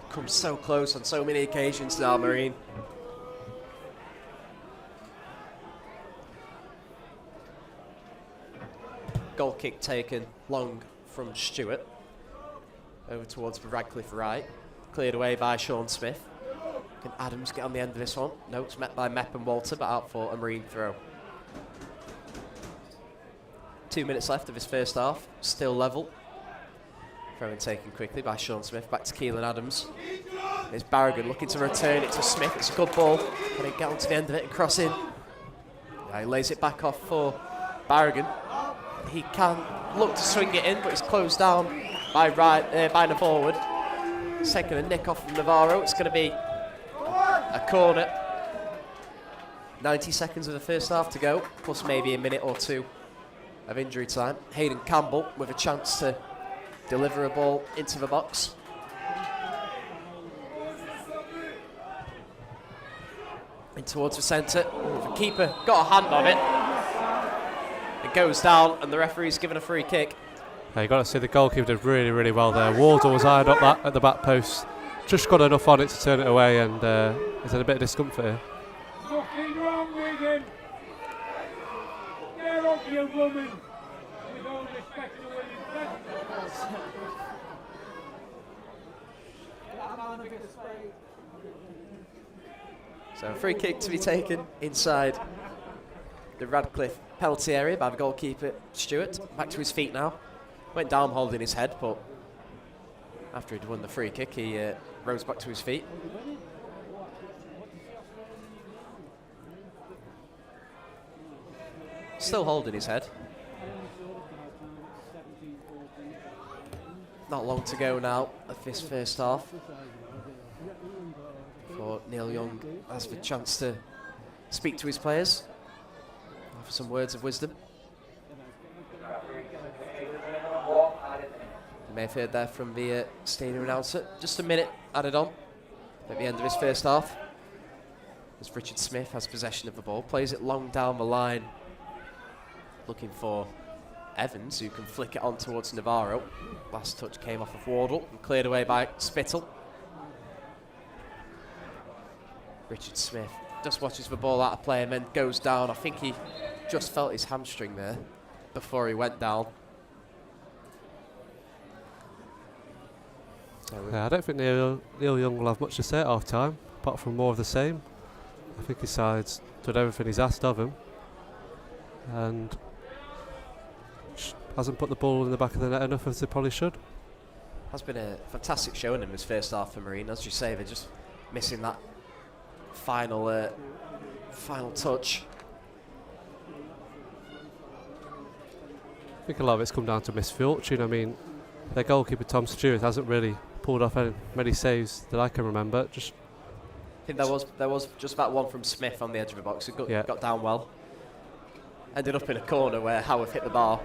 Comes so close on so many occasions now, Marine. Goal kick taken long from Stewart. Over towards the Radcliffe right. Cleared away by Sean Smith. Can Adams get on the end of this one? No, it's met by Meppen Walter, but out for a Marine throw. 2 minutes left of his first half. Still level. Throw-in taken quickly by Sean Smith. Back to Keelan Adams. There's Barragan looking to return it to Smith. It's a good ball. Can he get onto the end of it and cross in? Yeah, he lays it back off for Barragan. He can look to swing it in, but it's closed down by the forward. Second a nick off from Navarro. It's going to be a corner. 90 seconds of the first half to go, plus maybe a minute or two of injury time. Hayden Campbell with a chance to deliver a ball into the box. In towards the centre. The keeper got a hand on it. It goes down and the referee's given a free kick. Yeah, you got to see the goalkeeper did really, really well there. Wardle was eyeing up that at the back post. Just got enough on it to turn it away, and he's had a bit of discomfort here. Nothing wrong with him. Get up, you woman. With all respect to women. So a free kick to be taken inside the Radcliffe penalty area by the goalkeeper Stewart. Back to his feet now. Went down holding his head, but after he'd won the free kick, he rose back to his feet. Still holding his head. Not long to go now of this first half. For Neil Young has the chance to speak to his players. Offer some words of wisdom. You may have heard there from the stadium announcer. Just a minute added on at the end of his first half. As Richard Smith has possession of the ball, plays it long down the line, looking for Evans, who can flick it on towards Navarro. Last touch came off of Wardle and cleared away by Spittle. Richard Smith just watches the ball out of play and then goes down. I think he just felt his hamstring there before he went down. Yeah, I don't think Neil Young will have much to say at half time, apart from more of the same. I think his side's done everything he's asked of him, and hasn't put the ball in the back of the net enough as they probably should. Has been a fantastic showing in this first half for Marine. As you say, they're just missing that final touch. I think a lot of it's come down to misfortune. I mean, their goalkeeper Tom Stewart hasn't really pulled off many saves that I can remember. I think there was just about one from Smith on the edge of the box. It got down well. Ended up in a corner where Howard hit the bar.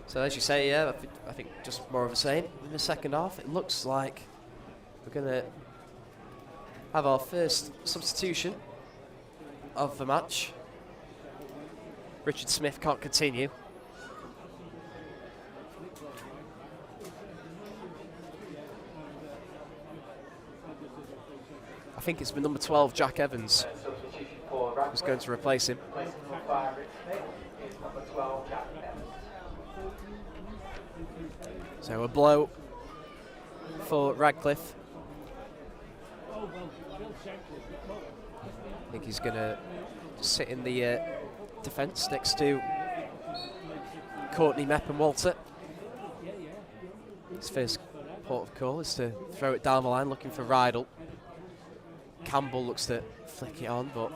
So as you say, yeah, I think just more of the same in the second half. It looks like we're going to have our first substitution of the match. Richard Smith can't continue. I think it's the number 12, Jack Evans, who's going to replace him. So a blow for Radcliffe. I think he's going to sit in the defence next to Courtney, Mepp and Walter. His first port of call is to throw it down the line, looking for Rydell. Campbell looks to flick it on, but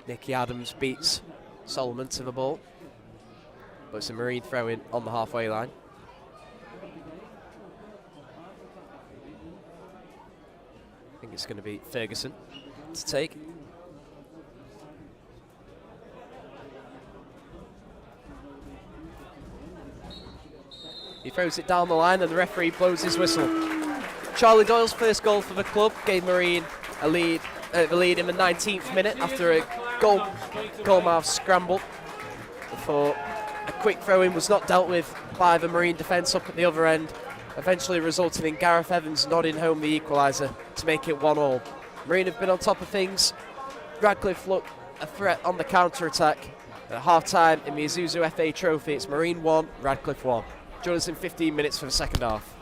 Nicky Adams beats Solomon to the ball. But it's a Marine throw-in on the halfway line. I think it's going to be Ferguson to take. He throws it down the line and the referee blows his whistle. Charlie Doyle's first goal for the club gave Marine the lead in the 19th minute after a goalmouth scramble before a quick throw-in was not dealt with by the Marine defence up at the other end, eventually resulting in Gareth Evans nodding home the equaliser to make it 1-1. Marine have been on top of things. Radcliffe looked a threat on the counter-attack. At half-time in the Isuzu FA Trophy, it's Marine 1, Radcliffe 1. Join us in 15 minutes for the second half.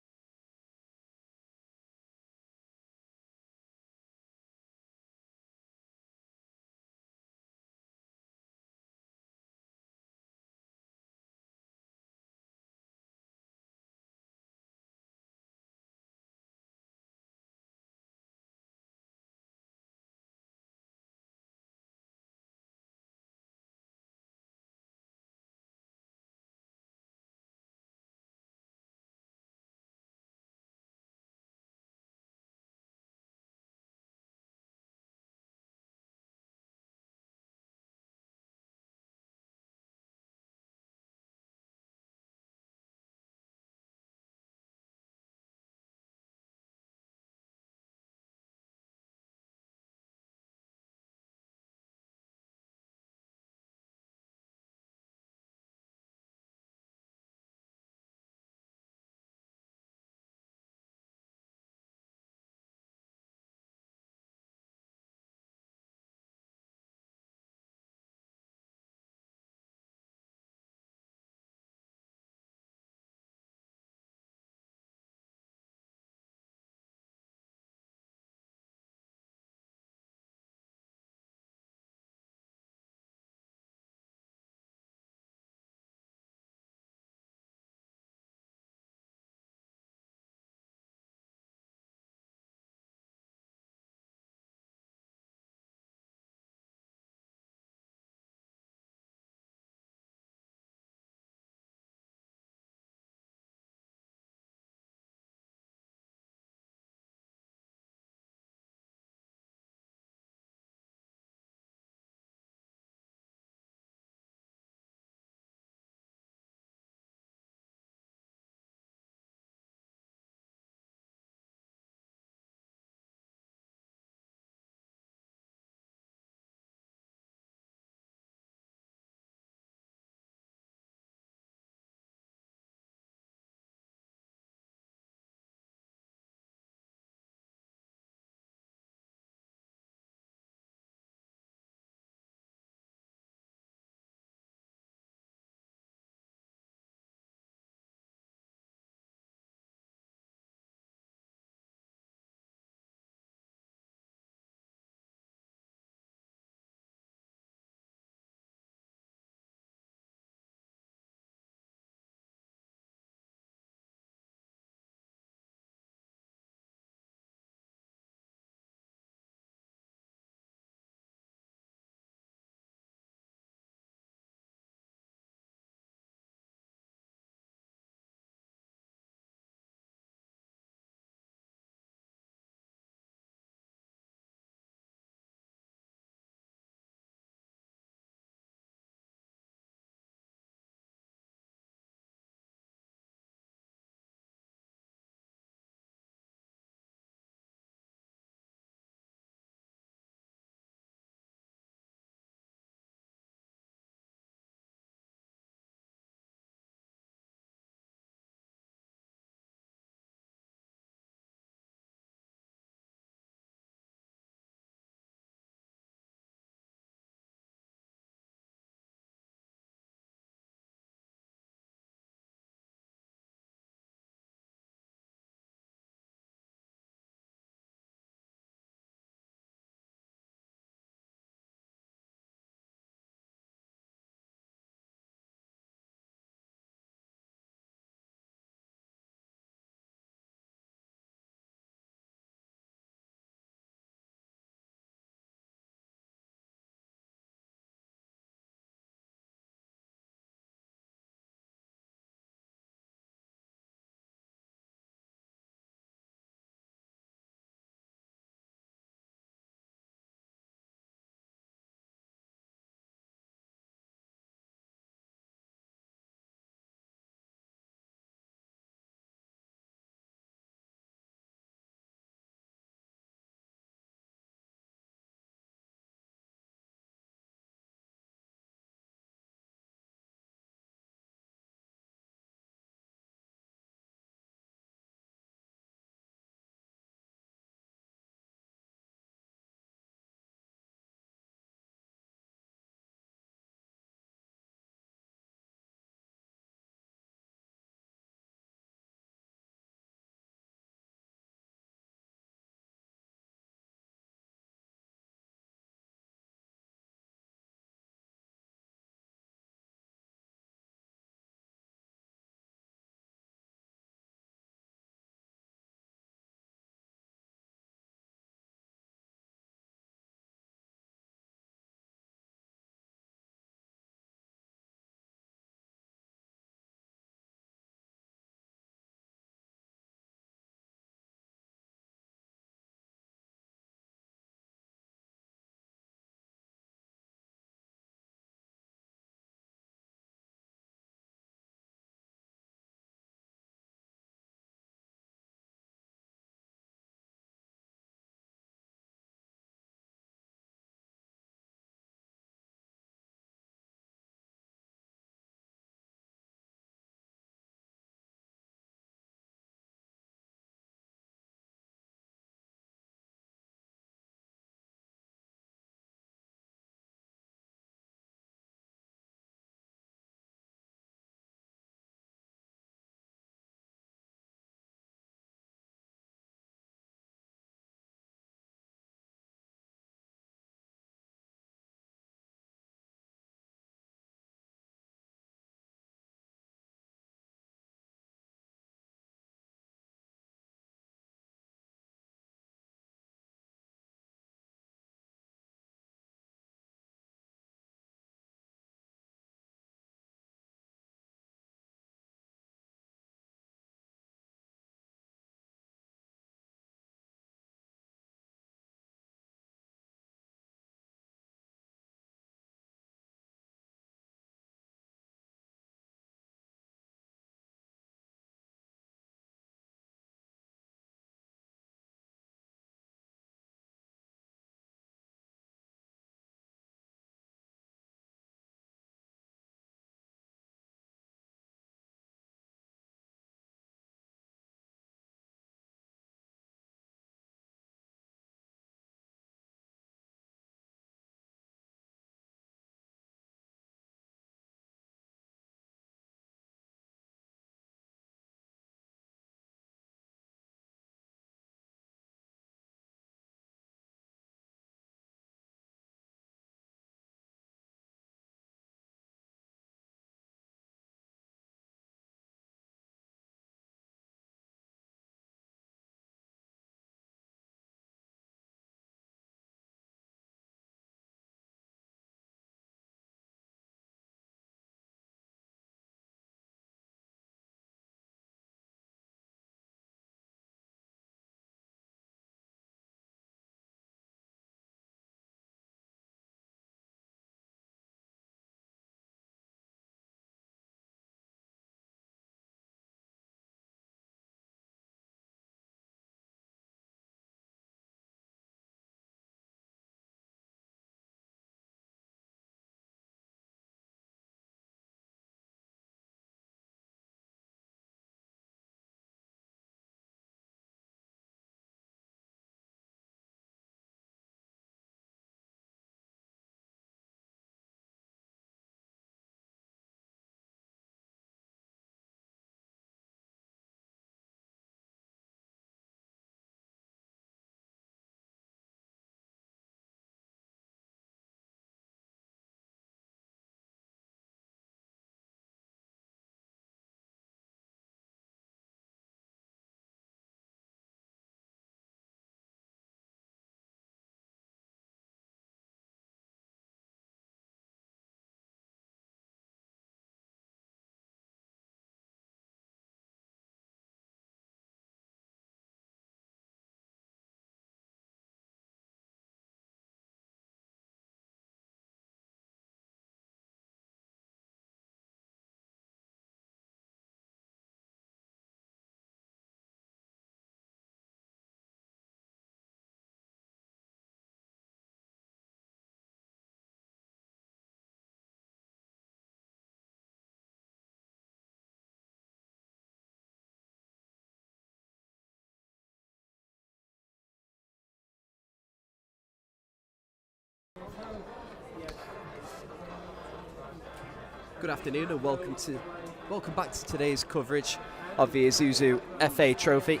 Good afternoon and welcome back to today's coverage of the Isuzu FA Trophy.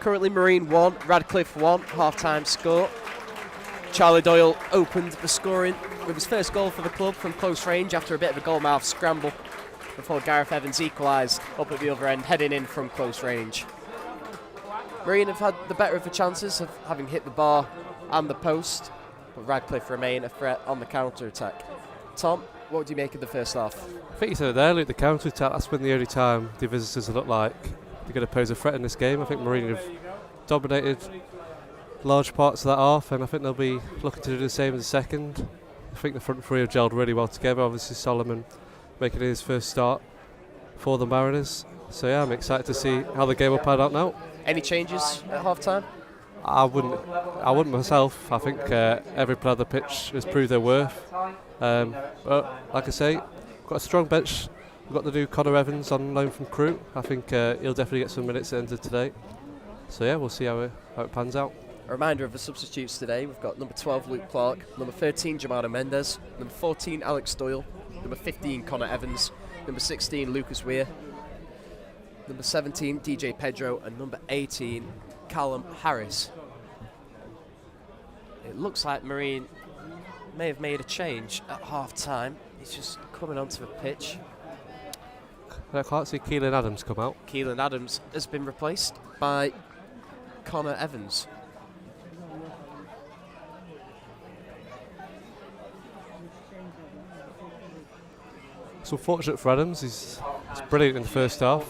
Currently Marine 1, Radcliffe 1, half-time score. Charlie Doyle opened the scoring with his first goal for the club from close range after a bit of a goalmouth scramble before Gareth Evans equalised up at the other end, heading in from close range. Marine have had the better of the chances of having hit the bar and the post, but Radcliffe remain a threat on the counter-attack. Tom, what do you make of the first half? I think you said it earlier, the counter-attack, that's been the only time the visitors look like they're going to pose a threat in this game. I think Marine have dominated large parts of that half, and I think they'll be looking to do the same in the second. I think the front three have gelled really well together. Obviously Solomon making his first start for the Mariners. So yeah, I'm excited to see how the game will pan out now. Any changes at half-time? I wouldn't myself. I think every player on the pitch has proved their worth. But like I say, we've got a strong bench. We've got the new Connor Evans on loan from Crewe. I think he'll definitely get some minutes at the end of today. So yeah, we'll see how it pans out. A reminder of the substitutes today. We've got number 12 Luke Clark, number 13 Jemado Mendes, number 14 Alex Doyle, number 15 Connor Evans, number 16 Lucas Weir, number 17 DJ Pedro, and number 18 Callum Harris. It looks like Marine may have made a change at half time. He's just coming onto the pitch. I can't see Keelan Adams come out. Keelan Adams has been replaced by Connor Evans. It's unfortunate for Adams. He's brilliant in the first half.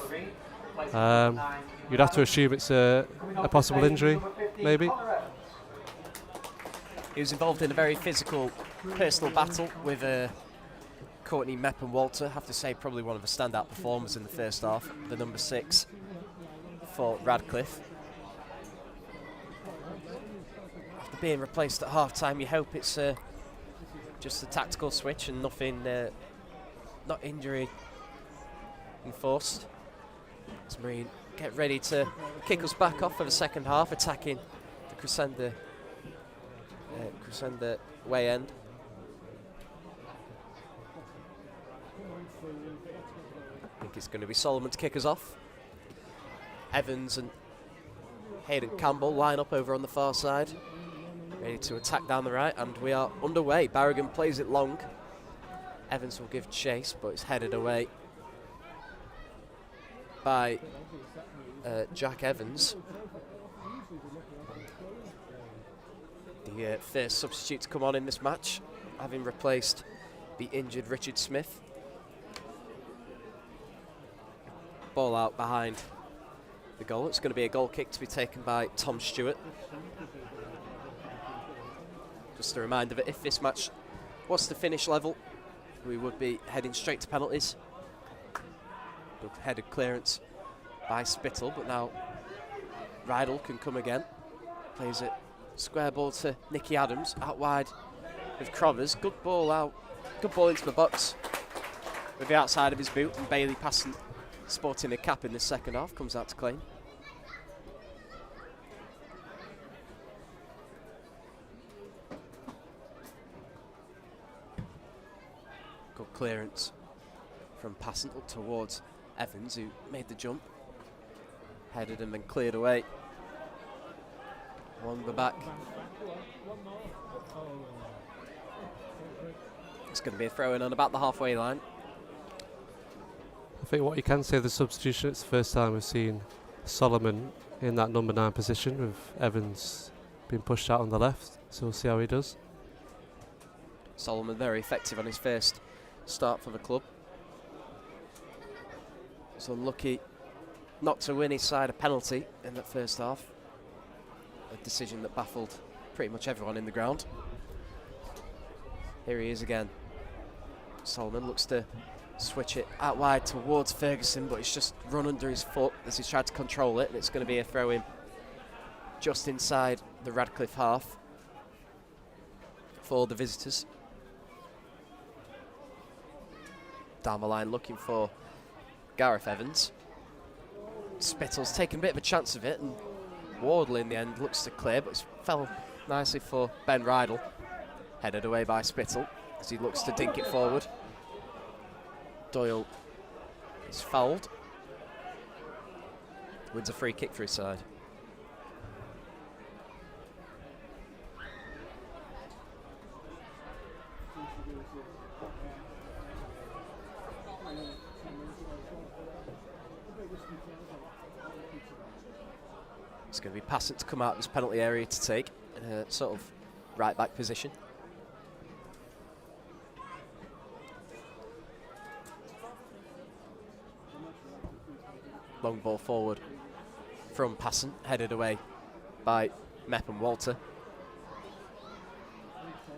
You'd have to assume it's a possible injury, maybe. He was involved in a very physical personal battle with Courtney Mepp and Walter. I have to say, probably one of the standout performers in the first half, the number 6 for Radcliffe. After being replaced at half-time, you hope it's just a tactical switch and nothing, not injury enforced. As Marine get ready to kick us back off for the second half, attacking the Crescenda way end. I think it's going to be Solomon to kick us off. Evans and Hayden Campbell line up over on the far side, ready to attack down the right, and we are underway. Barragan plays it long. Evans will give chase, but it's headed away by Jack Evans. The first substitute to come on in this match, having replaced the injured Richard Smith. Ball out behind the goal. It's going to be a goal kick to be taken by Tom Stewart. Just a reminder that if this match was to finish level, we would be heading straight to penalties. Good headed clearance by Spittle, but now Rydell can come again. Plays it square ball to Nicky Adams, out wide with Crovers. Good ball out, good ball into the box with the outside of his boot, and Bailey passing, sporting a cap in the second half, comes out to claim. Good clearance from Passant up towards Evans, who made the jump, headed and then cleared away along the back. It's going to be a throw in on about the halfway line. I think what you can say of the substitution, it's the first time we've seen Solomon in that number 9 position, with Evans being pushed out on the left, so we'll see how he does. Solomon very effective on his first start for the club. Was unlucky not to win his side a penalty in that first half. A decision that baffled pretty much everyone in the ground. Here he is again. Solomon looks to switch it out wide towards Ferguson, but it's just run under his foot as he's tried to control it, and it's going to be a throw-in just inside the Radcliffe half for the visitors. Down the line looking for Gareth Evans. Spittle's taken a bit of a chance of it, and Wardle in the end looks to clear, but it fell nicely for Ben Rydell. Headed away by Spittle as he looks to dink it forward. Doyle is fouled. Wins a free kick for his side. It's going to be Passant to come out of his penalty area to take in a sort of right back position. Long ball forward from Passant, headed away by Mepp and Walter.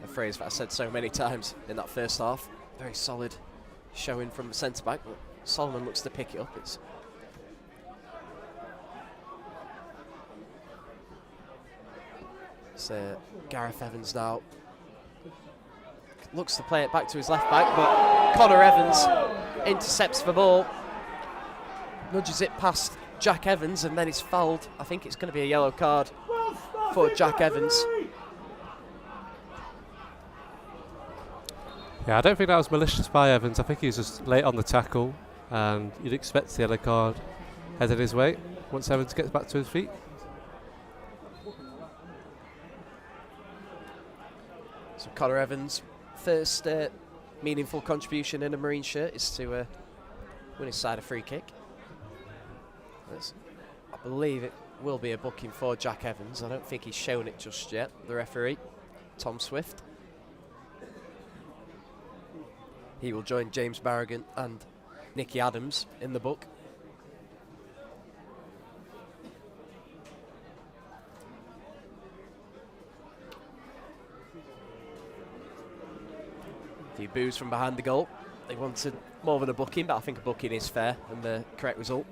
A phrase that I said so many times in that first half. Very solid showing from the centre back, but Solomon looks to pick it up. It's Gareth Evans now. Looks to play it back to his left back, but Connor Evans intercepts the ball. Nudges it past Jack Evans, and then it's fouled. I think it's going to be a yellow card for Jack Evans. Yeah, I don't think that was malicious by Evans. I think he was just late on the tackle, and you'd expect the yellow card headed his way once Evans gets back to his feet. So Connor Evans' first meaningful contribution in a Marine shirt is to win his side a free kick. I believe it will be a booking for Jack Evans. I don't think he's shown it just yet, the referee, Tom Swift. He will join James Barragan and Nicky Adams in the book. A few boos from behind the goal. They wanted more than a booking, but I think a booking is fair and the correct result.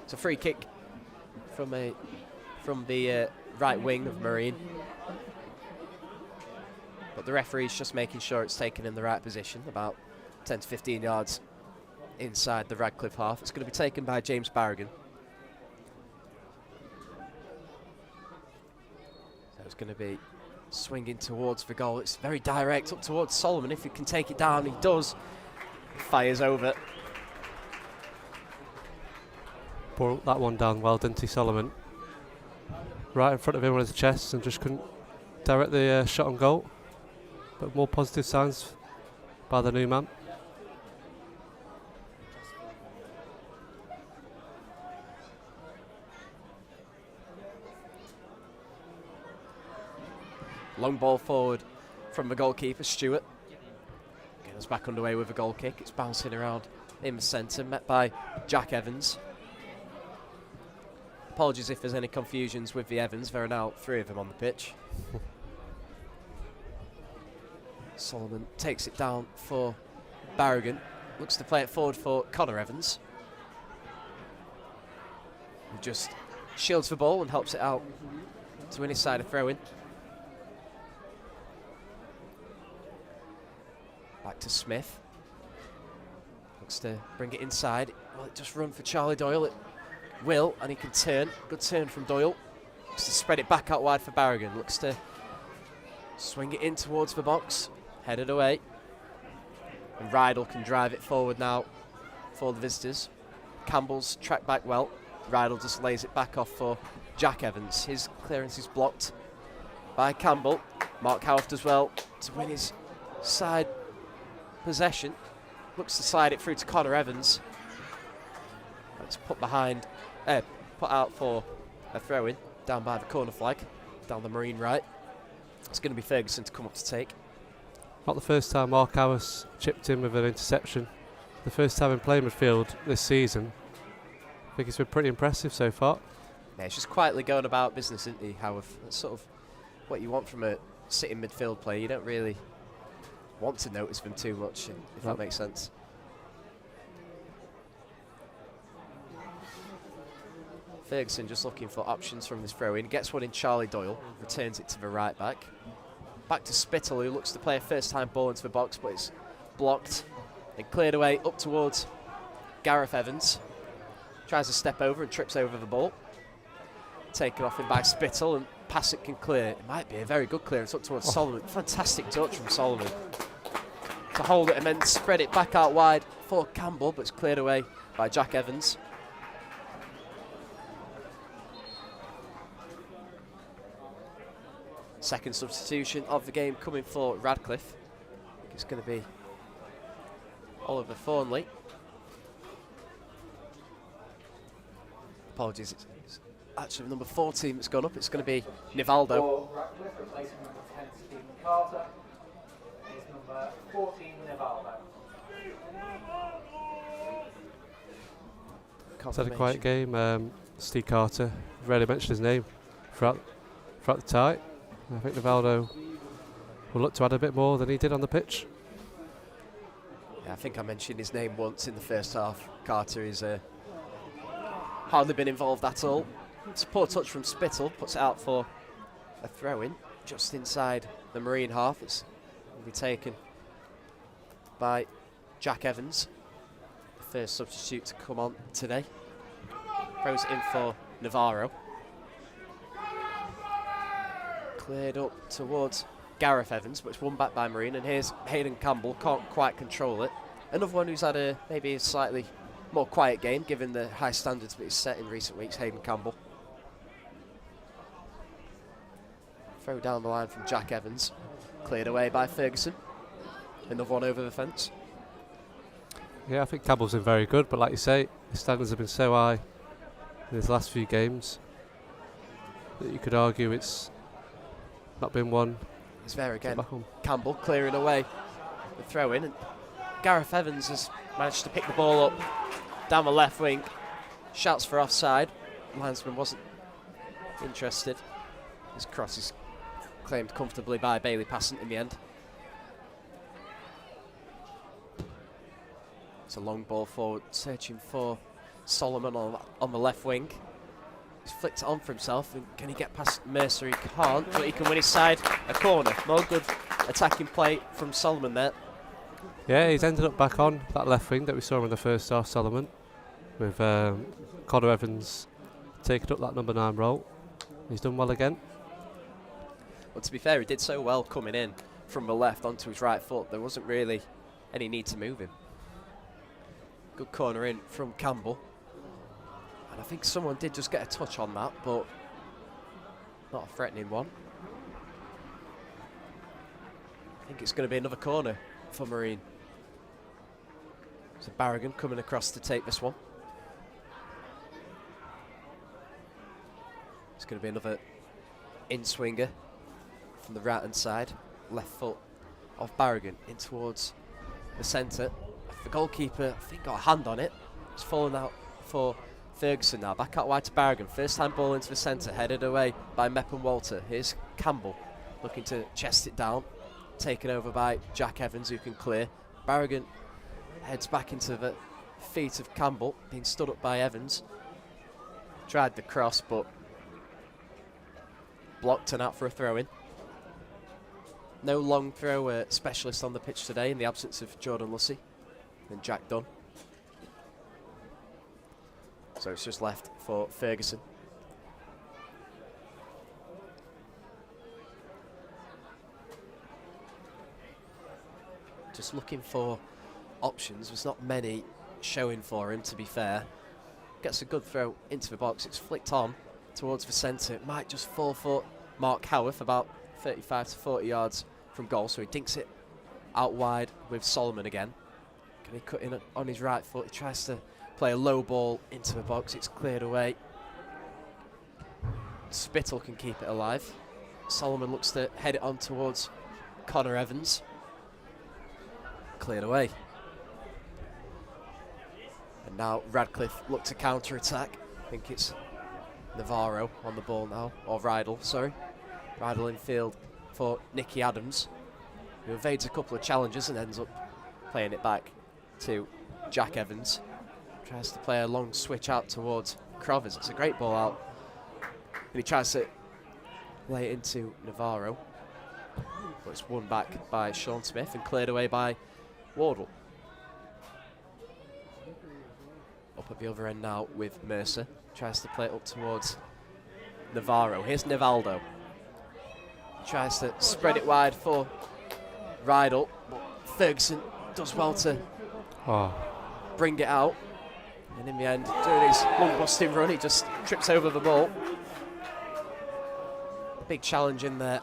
It's a free kick from the right wing of Marine. But the referee's just making sure it's taken in the right position, about 10 to 15 yards inside the Radcliffe half. It's going to be taken by James Barragan. So it's going to be swinging towards the goal. It's very direct up towards Solomon. If he can take it down, he does. Fires over. Brought that one down well, didn't he, Solomon? Right in front of him on his chest and just couldn't direct the shot on goal. But more positive signs by the new man. Long ball forward from the goalkeeper, Stewart. Gets back underway with a goal kick. It's bouncing around in the centre, met by Jack Evans. Apologies if there's any confusions with the Evans. There are now 3 of them on the pitch. Solomon takes it down for Barragan. Looks to play it forward for Connor Evans. He just shields the ball and helps it out to win his side a throw-in. Back to Smith. Looks to bring it inside. Will it just run for Charlie Doyle? It will, and he can turn. Good turn from Doyle. Looks to spread it back out wide for Barragan. Looks to swing it in towards the box. Headed away. And Rydell can drive it forward now for the visitors. Campbell's tracked back well. Rydell just lays it back off for Jack Evans. His clearance is blocked by Campbell. Mark Howarth as well to win his side possession. Looks to slide it through to Connor Evans. It's put out for a throw-in down by the corner flag, down the Marine right. It's going to be Ferguson to come up to take. Not the first time Mark Howarth chipped in with an interception. The first time in playing midfield this season. I think it's been pretty impressive so far. Yeah, it's just quietly going about business, isn't he, Howarth? That's sort of what you want from a sitting midfield player. You don't really want to notice them too much, if that makes sense. Ferguson just looking for options from this throw-in. Gets one in Charlie Doyle, returns it to the right back. Back to Spittle, who looks to play a first-time ball into the box, but it's blocked and cleared away up towards Gareth Evans. Tries to step over and trips over the ball. Taken off him by Spittle, and pass it can clear. It might be a very good clearance up towards Solomon. Fantastic touch from Solomon to hold it and then spread it back out wide for Campbell, but it's cleared away by Jack Evans. Second substitution of the game coming for Radcliffe. I think it's going to be Oliver Thornley. Apologies, it's actually number 14 that's gone up. It's going to be Nivaldo. For Radcliffe, replacing number 10, Stephen Carter, is number 14, Nivaldo. It's had a quiet game. Steve Carter, rarely mentioned his name throughout the tie. I think Nivaldo will look to add a bit more than he did on the pitch. Yeah, I think I mentioned his name once in the first half. Carter is hardly been involved at all. It's a poor touch from Spittle, puts it out for a throw-in just inside the Marine half. It's going to be taken by Jack Evans, the first substitute to come on today. Throws it in for Navarro. Cleared up towards Gareth Evans, but it's won back by Marine, and here's Hayden Campbell, can't quite control it. Another one who's had maybe a slightly more quiet game, given the high standards that he's set in recent weeks, Hayden Campbell. Throw down the line from Jack Evans, cleared away by Ferguson. Another one over the fence. Yeah, I think Campbell's been very good, but like you say, his standards have been so high in his last few games that you could argue it's not been one. It's there again. Campbell clearing away the throw in, and Gareth Evans has managed to pick the ball up down the left wing. Shouts for offside. Linesman wasn't interested. His cross is claimed comfortably by Bailey Passant in the end. It's a long ball forward, searching for Solomon on the left wing. He's flicked it on for himself, and can he get past Mercer? He can't, but he can win his side a corner. More good attacking play from Solomon there. Yeah, he's ended up back on that left wing that we saw in the first half, Solomon, with Connor Evans taking up that number 9 role. He's done well again. Well, to be fair, he did so well coming in from the left onto his right foot. There wasn't really any need to move him. Good corner in from Campbell. And I think someone did just get a touch on that, but not a threatening one. I think it's going to be another corner for Marine. So Barragan coming across to take this one. It's going to be another in-swinger from the right-hand side. Left foot of Barragan in towards the centre. The goalkeeper, I think, got a hand on it. It's fallen out for Ferguson now. Back out wide to Barragan. First time ball into the centre, headed away by Meppen Walter. Here's Campbell looking to chest it down. Taken over by Jack Evans, who can clear. Barragan heads back into the feet of Campbell, being stood up by Evans. Tried the cross, but blocked and out for a throw-in. No long throw specialist on the pitch today in the absence of Jordan Lussey and Jack Dunn. So it's just left for Ferguson. Just looking for options. There's not many showing for him, to be fair. Gets a good throw into the box. It's flicked on towards the centre. It might just fall for Mark Howarth, about 35 to 40 yards from goal. So he dinks it out wide with Solomon again. Can he cut in on his right foot? He tries to play a low ball into the box. It's cleared away. Spittle can keep it alive. Solomon looks to head it on towards Connor Evans. Cleared away. And now Radcliffe look to counter-attack. I think it's Navarro on the ball now, or Rydell, sorry. Rydell in field for Nicky Adams, who evades a couple of challenges and ends up playing it back to Jack Evans. Tries to play a long switch out towards Crovers. It's a great ball out. And he tries to lay it into Navarro. But it's won back by Sean Smith and cleared away by Wardle. Up at the other end now with Mercer. Tries to play it up towards Navarro. Here's Nivaldo. Tries to spread it wide for Rydell, but Ferguson does well to bring it out. And in the end, doing his lung-busting run, he just trips over the ball. Big challenge in there.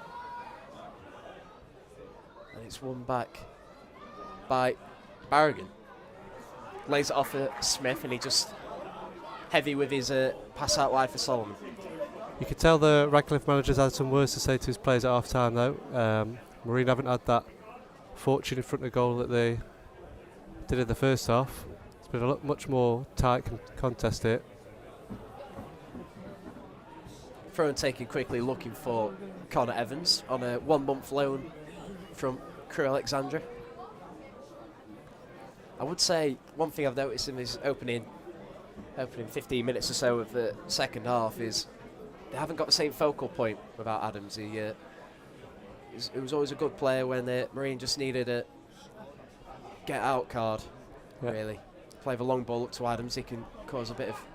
And it's won back by Barragan. Lays it off at Smith, and he just heavy with his pass out wide for Solomon. You could tell the Radcliffe managers had some words to say to his players at half time though. Marine haven't had that fortune in front of goal that they did in the first half. It's been a much more tight contest here. Throw and taken quickly, looking for Connor Evans on a 1 month loan from Crewe Alexandra. I would say one thing I've noticed in this opening 15 minutes or so of the second half is they haven't got the same focal point without Adams. He was always a good player when Marine just needed a get out card, really. Play the long ball up to Adams, he can cause a bit of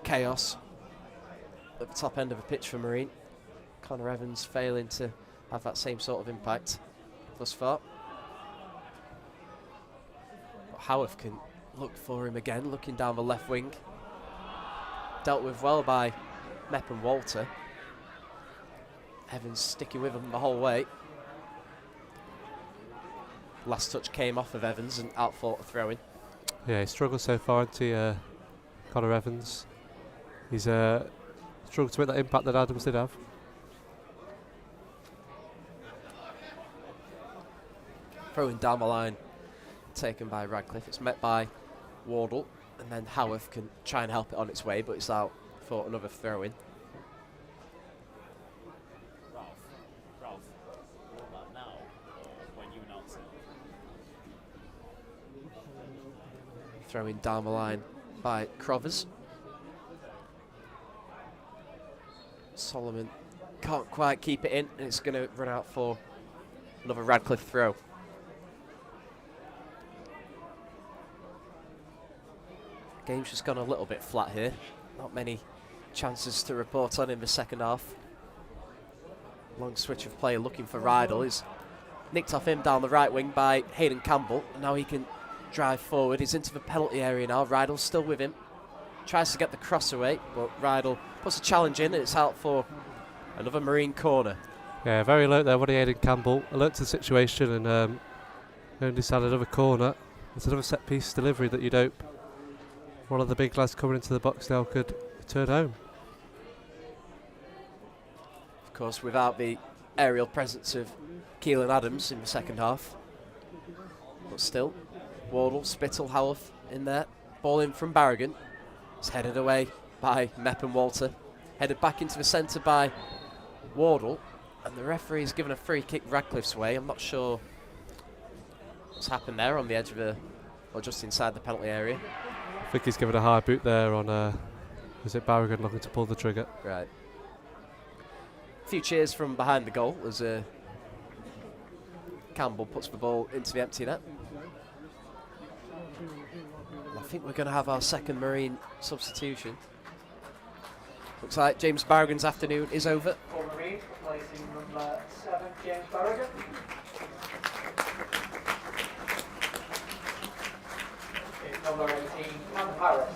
chaos at the top end of the pitch for Marine. Connor Evans failing to have that same sort of impact thus far. But Howarth can look for him again, looking down the left wing. Dealt with well by Mepp and Walter. Evans sticking with him the whole way. Last touch came off of Evans and out fought a throw in. Yeah, he struggled so far into Connor Evans. He's struggled to make that impact that Adams did have. Throwing down the line, taken by Radcliffe. It's met by Wardle, and then Howarth can try and help it on its way, but it's out for another throw in. Ralph, what about now when you announce it? Throwing down the line by Crovers. Solomon can't quite keep it in, and it's going to run out for another Radcliffe throw. Game's just gone a little bit flat here. Not many chances to report on in the second half. Long switch of play looking for Rydell. He's nicked off him down the right wing by Hayden Campbell. And now he can drive forward. He's into the penalty area now. Rydell's still with him. Tries to get the cross away, but Rydell puts a challenge in, and it's out for another Marine corner. Yeah, very alert there, Waddy Hayden Campbell. Alert to the situation, and going to decide another corner. It's another set piece delivery that you'd hope one of the big lads coming into the box now could turn home. Of course, without the aerial presence of Keelan Adams in the second half. But still, Wardle, Spittle, Howarth in there. Ball in from Barragan. It's headed away by Mepp and Walter. Headed back into the centre by Wardle. And the referee's given a free kick Radcliffe's way. I'm not sure what's happened there on the edge of or just inside the penalty area. I think he's given a high boot there on, was it Barragan looking to pull the trigger? Right. A few cheers from behind the goal as Campbell puts the ball into the empty net. And I think we're going to have our second Marine substitution. Looks like James Barragan's afternoon is over. For Marine, replacing number 7, James Barragan. It's number 18, Callum Harris.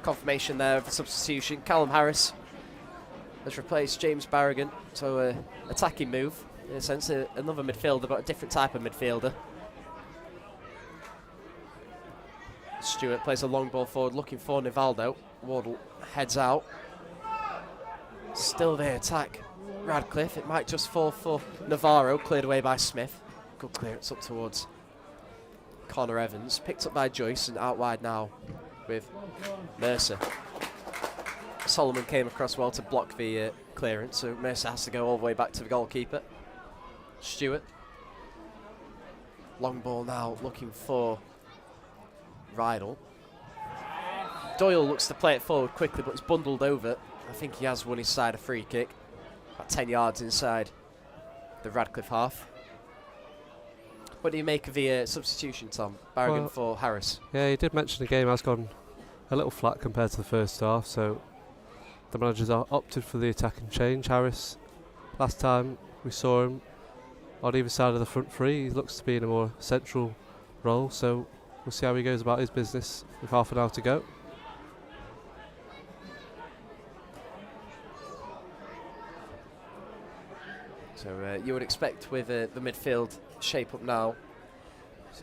Confirmation there of the substitution. Callum Harris has replaced James Barragan. So attacking move, in a sense, another midfielder, but a different type of midfielder. Stewart plays a long ball forward, looking for Nivaldo. Wardle heads out. Still the attack. Radcliffe, it might just fall for Navarro, cleared away by Smith. Good clearance up towards Connor Evans. Picked up by Joyce and out wide now with Mercer. Solomon came across well to block the clearance, so Mercer has to go all the way back to the goalkeeper. Stewart. Long ball now, looking for Rydell. Doyle looks to play it forward quickly, but it's bundled over. I think he has won his side a free kick. About 10 yards inside the Radcliffe half. What do you make of the substitution, Tom? Barragan for Harris. Yeah, he did mention the game has gone a little flat compared to the first half, so the managers opted for the attacking change. Harris, last time we saw him on either side of the front three. He looks to be in a more central role, so we'll see how he goes about his business with half an hour to go. So you would expect with the midfield shape up now,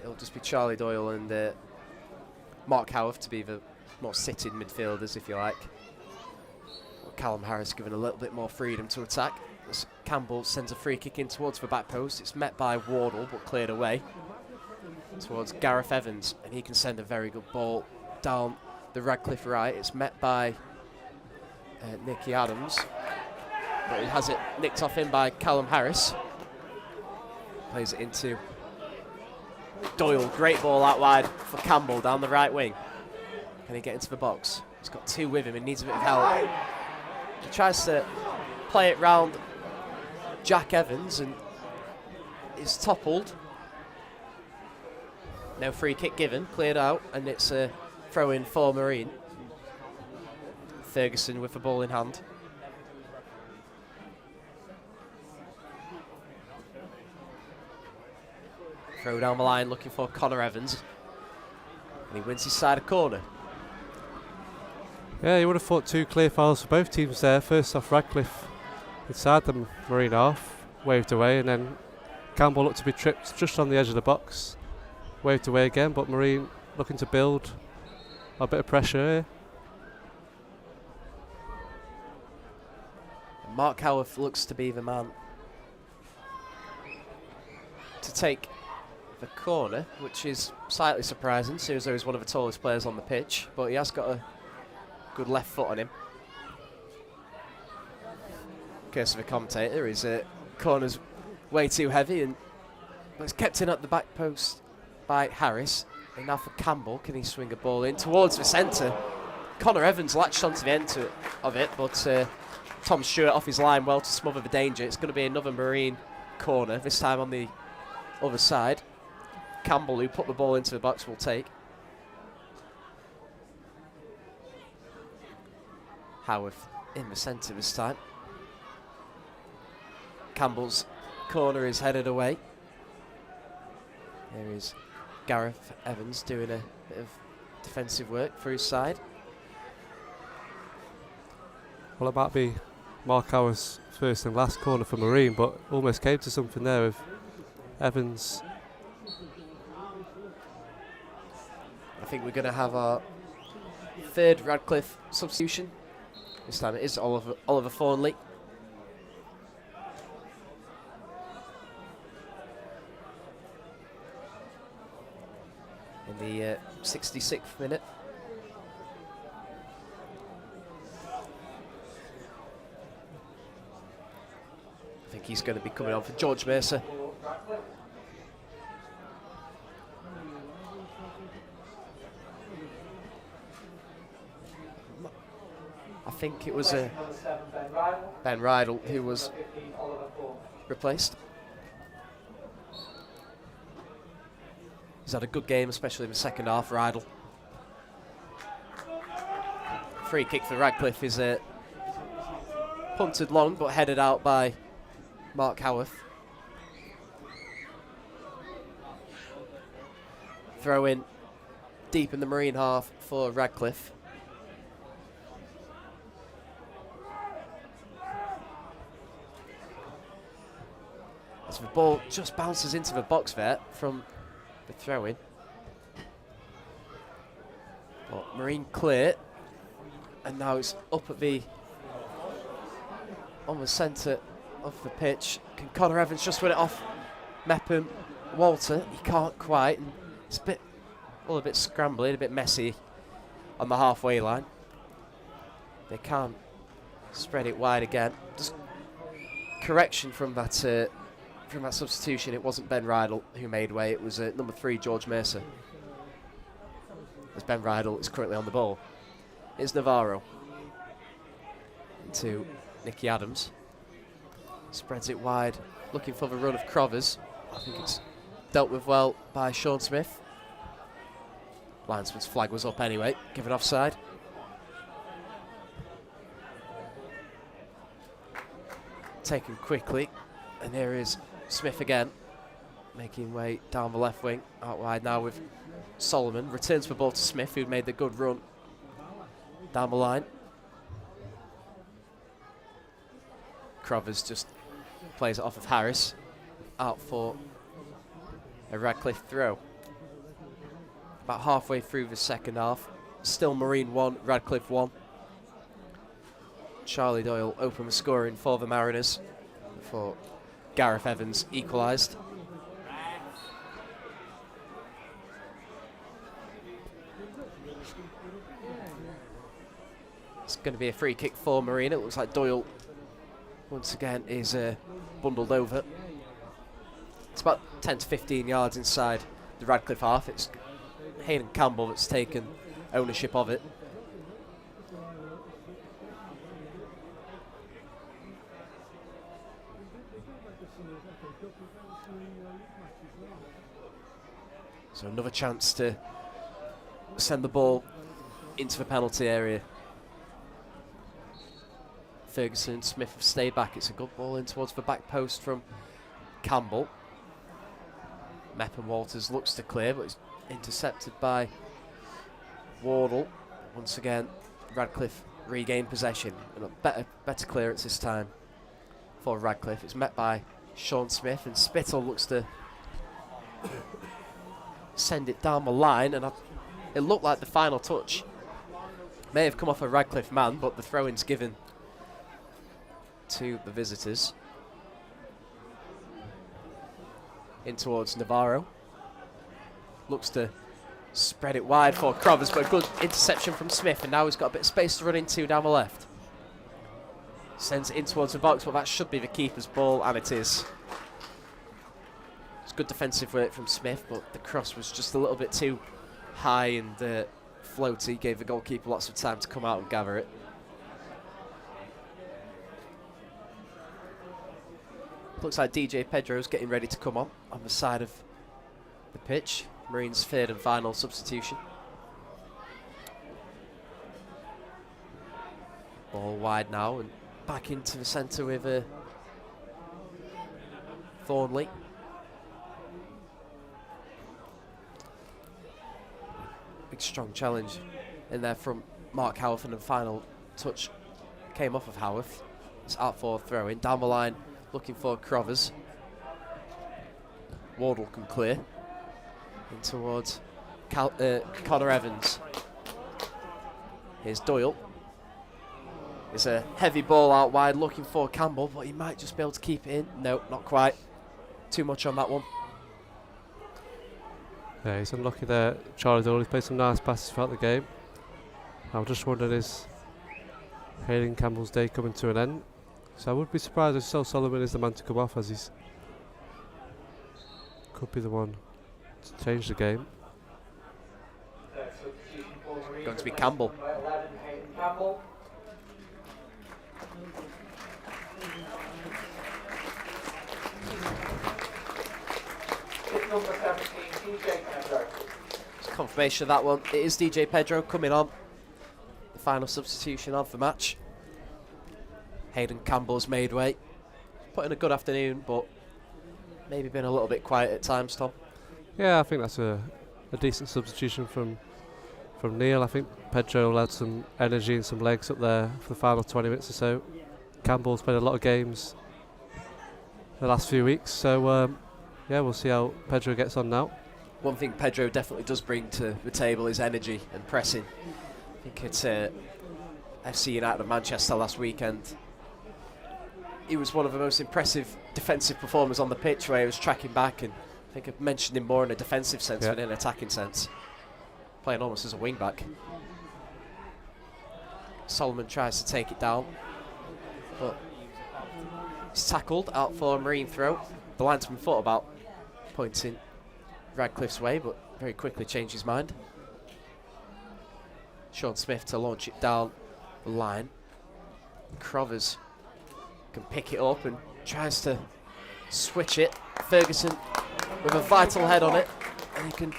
it'll just be Charlie Doyle and Mark Howarth to be the more sitting midfielders, if you like. Callum Harris given a little bit more freedom to attack. As Campbell sends a free kick in towards the back post. It's met by Wardle, but cleared away towards Gareth Evans, and he can send a very good ball down the Radcliffe right. It's met by Nicky Adams, but he has it nicked off in by Callum Harris. Plays it into Doyle. Great ball out wide for Campbell down the right wing. Can he get into the box? He's got two with him and needs a bit of help. He tries to play it round Jack Evans and is toppled. No free kick given, cleared out, and it's a throw in for Marine. Ferguson with the ball in hand. Throw down the line looking for Connor Evans, and he wins his side of corner. Yeah, you would have thought two clear fouls for both teams there. First off, Radcliffe inside the Marine half, waved away, and then Campbell looked to be tripped just on the edge of the box. Waved away again, but Marine looking to build a bit of pressure here. Mark Howarth looks to be the man to take the corner, which is slightly surprising, seeing as though he's one of the tallest players on the pitch, but he has got a good left foot on him. Curse of a commentator, his corner's way too heavy, and but it's kept in at the back post by Harris. And now for Campbell, can he swing a ball in towards the centre? Connor Evans latched onto the end of it, but Tom Stewart off his line well to smother the danger. It's going to be another Marine corner, this time on the other side. Campbell, who put the ball into the box, will take. Howarth in the centre this time. Campbell's corner is headed away. There is Gareth Evans doing a bit of defensive work for his side. Well, it might be Mark Howarth's first and last corner for Marine, but almost came to something there with Evans. I think we're going to have our third Radcliffe substitution. This time it is Oliver Thornley. In the 66th minute. I think he's going to be coming on for George Mercer. I think it was Ben Rydell who was replaced. He's had a good game, especially in the second half, Rydell. Free kick for Radcliffe is punted long, but headed out by Mark Howarth. Throw in deep in the Marine half for Radcliffe. As the ball just bounces into the box there from the throw-in. But Marine clear, and now it's up at on the centre of the pitch. Can Connor Evans just win it off Mepham Walter? He can't quite, and it's a little bit scrambly, a bit messy on the halfway line. They can't spread it wide again. Just correction from that substitution. It wasn't Ben Rydell who made way. It was number 3 George Mercer. As Ben Rydell is currently on the ball. It's Navarro into Nicky Adams. Spreads it wide, looking for the run of Crovers. I think it's dealt with well by Sean Smith. Linesman's flag was up anyway, given offside. Taken quickly And here is Smith again, making way down the left wing, out wide now with Solomon. Returns the ball to Smith, who'd made the good run down the line. Crovers just plays it off of Harris, out for a Radcliffe throw. About halfway through the second half, still Marine 1, Radcliffe 1. Charlie Doyle opened the scoring for the Mariners before Gareth Evans equalised. It's going to be a free kick for Marine. It looks like Doyle once again is bundled over. It's about 10 to 15 yards inside the Radcliffe half. It's Hayden Campbell that's taken ownership of it. So another chance to send the ball into the penalty area. Ferguson, Smith have stayed back. It's a good ball in towards the back post from Campbell. Meppen Walters looks to clear, but it's intercepted by Wardle. Once again, Radcliffe regained possession, and a better clearance this time for Radcliffe. It's met by Sean Smith, and Spittle looks to send it down the line, and it looked like the final touch may have come off a Radcliffe man, but the throw-in's given to the visitors. In towards Navarro. Looks to spread it wide for Crovers, but a good interception from Smith, and now he's got a bit of space to run into down the left. Sends it in towards the box, but that should be the keeper's ball, and it is. It's good defensive work from Smith, but the cross was just a little bit too high and floaty. Gave the goalkeeper lots of time to come out and gather it. Looks like DJ Pedro's getting ready to come on the side of the pitch. Marine's third and final substitution. Ball wide now and back into the centre with Thornley. Big strong challenge in there from Mark Howarth, and the final touch came off of Howarth. It's out for a throw in. Down the line, looking for Crovers. Wardle can clear. In towards Connor Evans. Here's Doyle. It's a heavy ball out wide, looking for Campbell, but he might just be able to keep it in. No, not quite. Too much on that one. Yeah, he's unlucky there. Charlie Doyle, he's played some nice passes throughout the game. I'm just wondering, is Hayden Campbell's day coming to an end? So I would be surprised if Sol Solomon is the man to come off, as he's could be the one to change the game. Going to be Campbell. It's confirmation of that one. It is DJ Pedro coming on. The final substitution of the match. Hayden Campbell's made way. Put in a good afternoon, but maybe been a little bit quiet at times, Tom. Yeah, I think that's a decent substitution from Neil. I think Pedro will add some energy and some legs up there for the final 20 minutes or so. Campbell's played a lot of games the last few weeks, so yeah, we'll see how Pedro gets on now. One thing Pedro definitely does bring to the table is energy and pressing. I think it's FC United of Manchester last weekend. He was one of the most impressive defensive performers on the pitch, where he was tracking back, and I think I've mentioned him more in a defensive sense than in an attacking sense. Playing almost as a wing back. Solomon tries to take it down, but he's tackled out for a Marine throw. The linesman thought about pointing Radcliffe's way, but very quickly changed his mind. Sean Smith to launch it down the line. Crovers can pick it up and tries to switch it. Ferguson with a vital head on it, and he can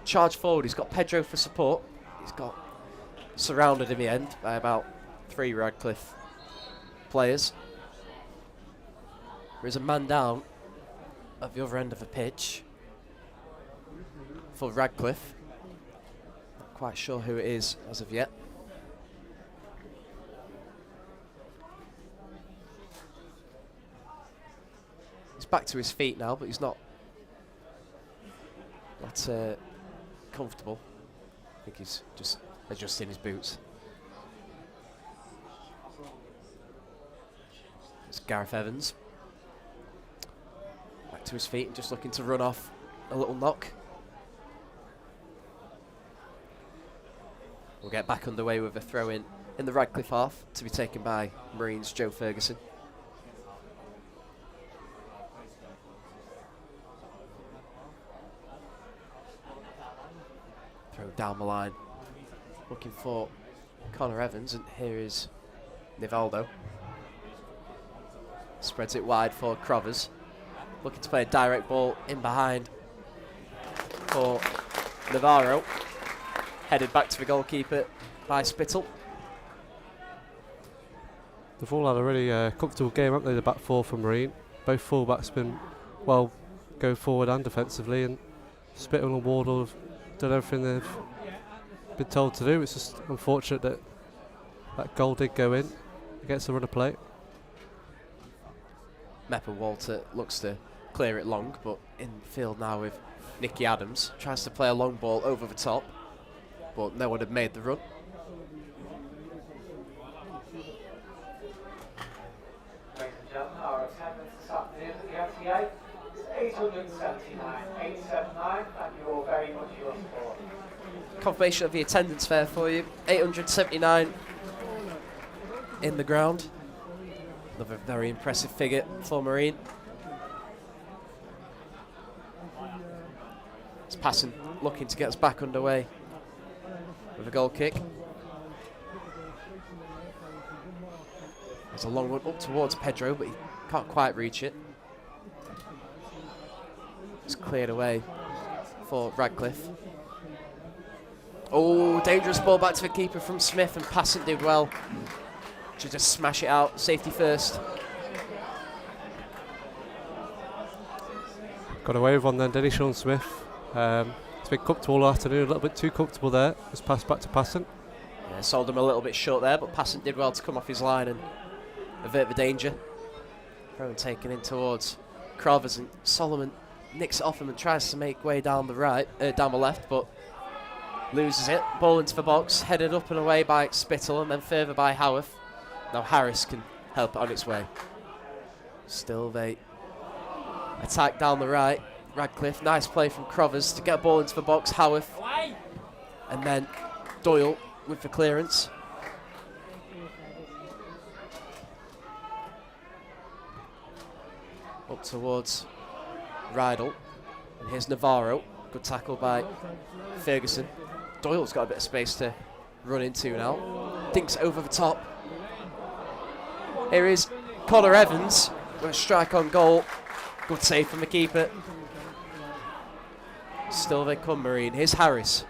charge forward. He's got Pedro for support. He's got surrounded in the end by about 3 Radcliffe players. There is a man down at the other end of the pitch for Radcliffe. Not quite sure who it is as of yet. He's back to his feet now, but he's not comfortable. I think he's just adjusting his boots. It's Gareth Evans. Back to his feet and just looking to run off a little knock. We'll get back underway with a throw in the Radcliffe half to be taken by Marines' Joe Ferguson. Throw down the line. Looking for Connor Evans, and here is Nivaldo. Spreads it wide for Crovers. Looking to play a direct ball in behind for Navarro. Headed back to the goalkeeper by Spittle. They've all had a really comfortable game, haven't they, the back four from Marine. Both full-backs been well going forward and defensively, and Spittle and Wardle have done everything they've been told to do. It's just unfortunate that that goal did go in against the run of play. Mepper Walter looks to clear it long, but in field now with Nicky Adams. Tries to play a long ball over the top, but no one had made the run. Ladies and gentlemen, our attendance this afternoon at the MTA is 879, and you all very much your support. Confirmation of the attendance there for you. 879 in the ground. Another very impressive figure for Marine. It's passing, looking to get us back underway with a goal kick. There's a long one up towards Pedro, but he can't quite reach it. It's cleared away for Radcliffe. Oh, dangerous ball back to the keeper from Smith, and Passant did well. Should just smash it out, safety first. Got away with one then, didn't he, Sean Smith? It's been comfortable all afternoon, a little bit too comfortable there. Just passed back to Passant. Yeah, sold him a little bit short there, but Passant did well to come off his line and avert the danger. Throw taken in towards Crovers, and Solomon nicks it off him and tries to make way down the left, but loses it. Ball into the box, headed up and away by Spittle, and then further by Howarth. Now Harris can help it on its way. Still they attack down the right. Radcliffe, nice play from Crovers to get a ball into the box. Howarth, and then Doyle with the clearance. Up towards Rydell, and here's Navarro. Good tackle by Ferguson. Doyle's got a bit of space to run into now. Dinks over the top. Here is Connor Evans with a strike on goal. Good save from the keeper. Still they come, Marine. Here's Harris.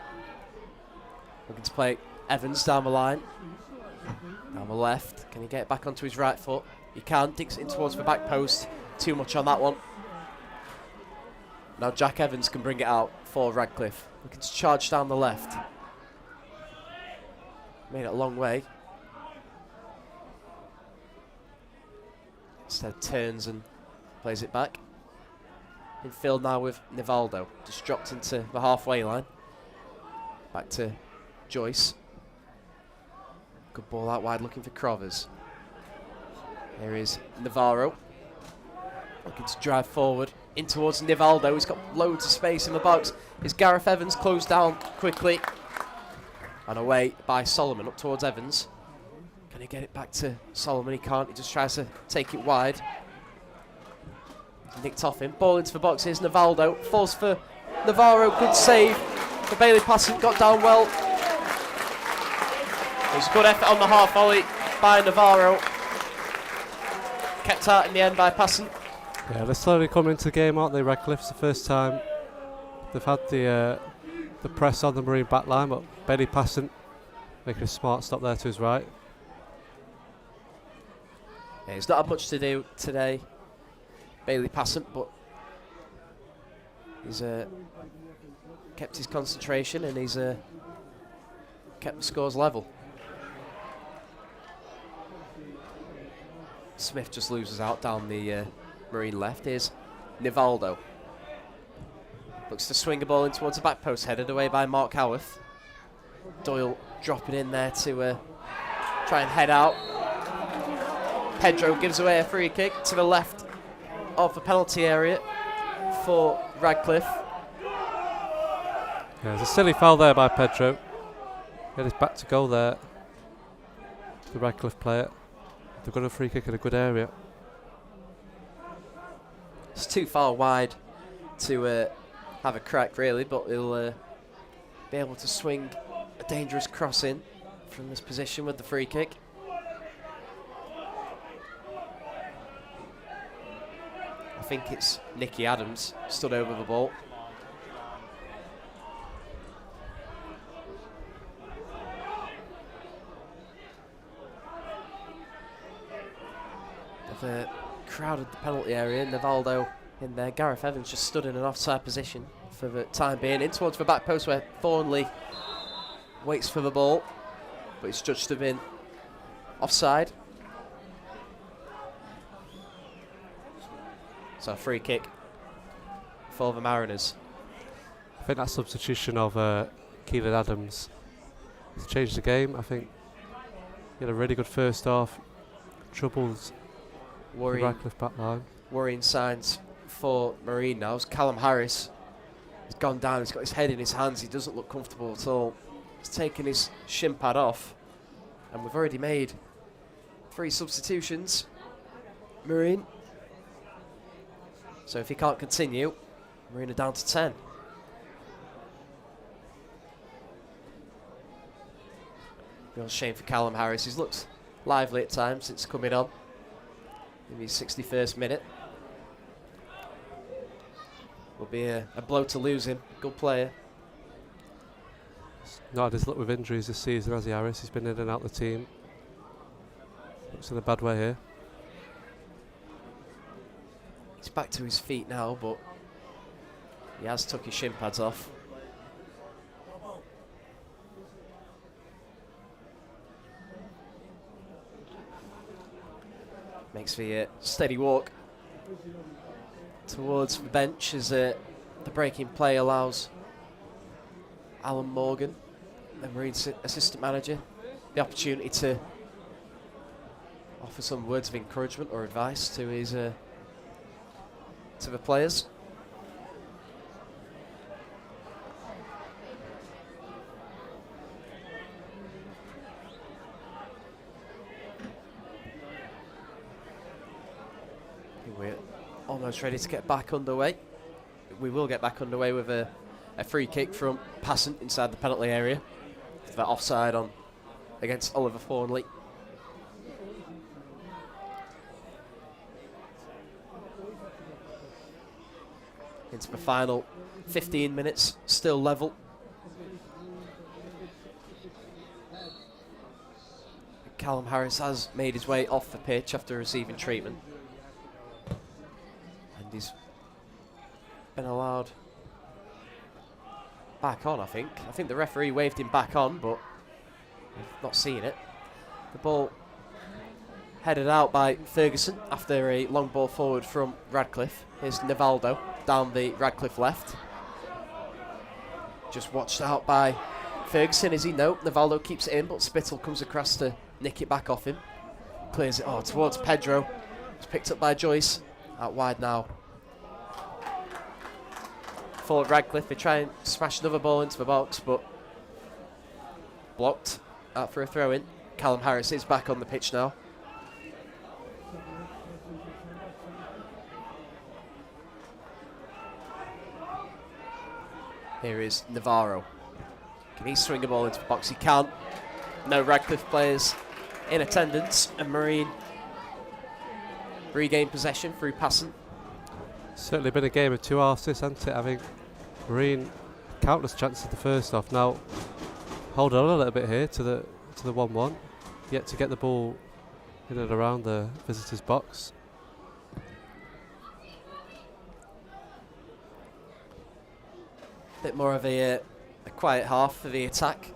Looking to play Evans down the line. Down the left. Can he get it back onto his right foot? He can. Dinks it in towards the back post. Too much on that one. Now Jack Evans can bring it out for Radcliffe. Looking to charge down the left. Made it a long way. Instead turns and plays it back. In field now with Nivaldo. Just dropped into the halfway line. Back to Joyce. Good ball out wide looking for Crovers. Here is Navarro. Looking to drive forward in towards Nivaldo. He's got loads of space in the box. Is Gareth Evans closed down quickly. And away by Solomon up towards Evans. Can he get it back to Solomon? He can't. He just tries to take it wide. Nicked off him. Ball into the box. Here's Nivaldo. Falls for Navarro. Good save. The Bailey Passant got down well. It was a good effort on the half volley by Navarro. Kept out in the end by Passant. Yeah, they're slowly coming into the game, aren't they, Radcliffe? It's the first time they've had the press on the Marine back line, but Bailey Passant making a smart stop there to his right. Yeah, he's not had much to do today. Bailey Passant, but he's kept his concentration and he's kept the scores level. Smith just loses out down the Marine left. Here's Nivaldo. Looks to swing a ball in towards the back post, headed away by Mark Howarth. Doyle dropping in there to try and head out. Pedro gives away a free kick to the left of the penalty area for Radcliffe. Yeah, there's a silly foul there by Pedro. He had his back to goal there. The Radcliffe player. They've got a free kick in a good area. It's too far wide to have a crack, really, but he'll be able to swing a dangerous cross in from this position with the free kick. I think it's Nicky Adams stood over the ball. They've crowded the penalty area. Nivaldo in there. Gareth Evans just stood in an offside position for the time being. In towards the back post where Thornley waits for the ball, but it's judged to have been offside. So a free kick for the Mariners. I think that substitution of Keelan Adams has changed the game. I think he had a really good first half. Troubles the Radcliffe back line. Worrying signs for Marine now. As Callum Harris has gone down. He's got his head in his hands. He doesn't look comfortable at all. He's taken his shin pad off. And we've already made 3 substitutions. Marine. So if he can't continue, Marine are down to 10. Real shame for Callum Harris. He's looked lively at times since coming on in his 61st minute. Will be a blow to lose him. Good player. Not had his luck with injuries this season, has he, Harris? He's been in and out of the team. Looks in a bad way here. He's back to his feet now, but he has took his shin pads off. Makes the steady walk towards the bench as the breaking play allows Alan Morgan, the Marines assistant manager, the opportunity to offer some words of encouragement or advice to his to the players. We're almost ready to get back underway. We will get back underway with a free kick from Passant inside the penalty area. That offside on against Oliver Thornley. Into the final 15 minutes, still level. Callum Harris has made his way off the pitch after receiving treatment. And he's been allowed back on, I think. I think the referee waved him back on, but we've not seen it. The ball headed out by Ferguson after a long ball forward from Radcliffe. Here's Nivaldo down the Radcliffe left. Just watched out by Ferguson, is he? No, Nivaldo keeps it in, but Spittle comes across to nick it back off him. Clears it towards Pedro. It's picked up by Joyce. Out wide now for Radcliffe. They try and smash another ball into the box, but blocked. Out for a throw in. Callum Harris is back on the pitch now. Here is Navarro. Can he swing a ball into the box? He can't. No Radcliffe players in attendance, and Marine regain possession through Passant. Certainly been a game of 2 halves, this, hasn't it? I think Marine countless chances the first half. Now hold on a little bit here to the 1-1. Yet to get the ball in and around the visitors' box. Bit more of a quiet half for the attack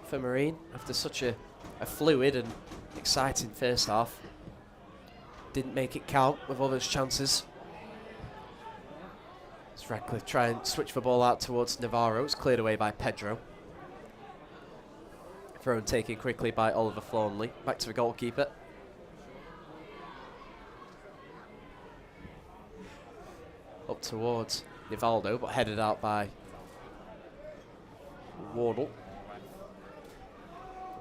for Marine after such a fluid and exciting first half. Didn't make it count with all those chances. As Radcliffe try and switch the ball out towards Navarro. It's cleared away by Pedro. Thrown taken quickly by Oliver Thornley. Back to the goalkeeper. Up towards Nivaldo, but headed out by Wardle.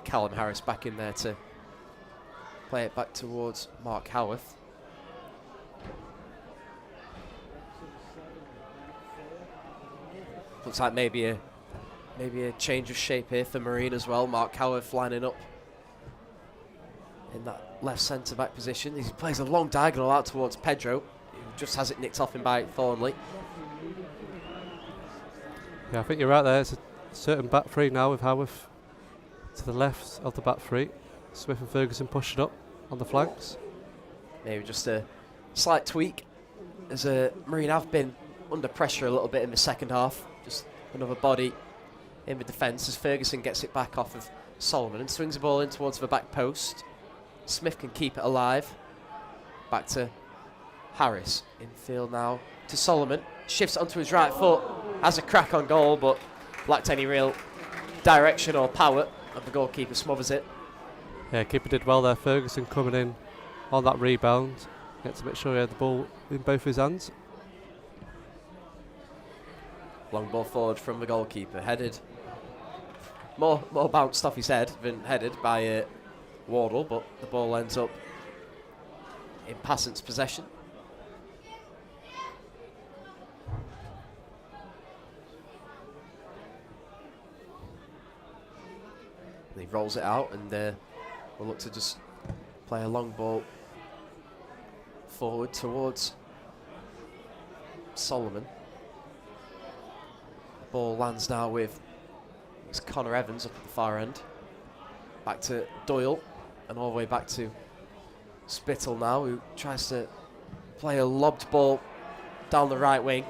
Callum Harris back in there to play it back towards Mark Howarth. Looks like maybe a change of shape here for Marine as well. Mark Howarth lining up in that left centre back position. He plays a long diagonal out towards Pedro, who just has it nicked off him by Thornley. Yeah, I think you're right there. It's a certain back three now with Howarth to the left of the back three. Smith and Ferguson pushing up on the flanks. Maybe just a slight tweak, as Marine have been under pressure a little bit in the second half. Just another body in the defence as Ferguson gets it back off of Solomon and swings the ball in towards the back post. Smith can keep it alive. Back to Harris. Infield now to Solomon. Shifts onto his right foot. Has a crack on goal, but lacked any real direction or power. And the goalkeeper smothers it. Yeah, keeper did well there. Ferguson coming in on that rebound. Get to make sure he had the ball in both his hands. Long ball forward from the goalkeeper. Headed. More bounced off his head than headed by Wardle, but the ball ends up in Passant's possession. And he rolls it out, and we'll look to just play a long ball forward towards Solomon. The ball lands now with Connor Evans up at the far end. Back to Doyle, and all the way back to Spittle now, who tries to play a lobbed ball down the right wing.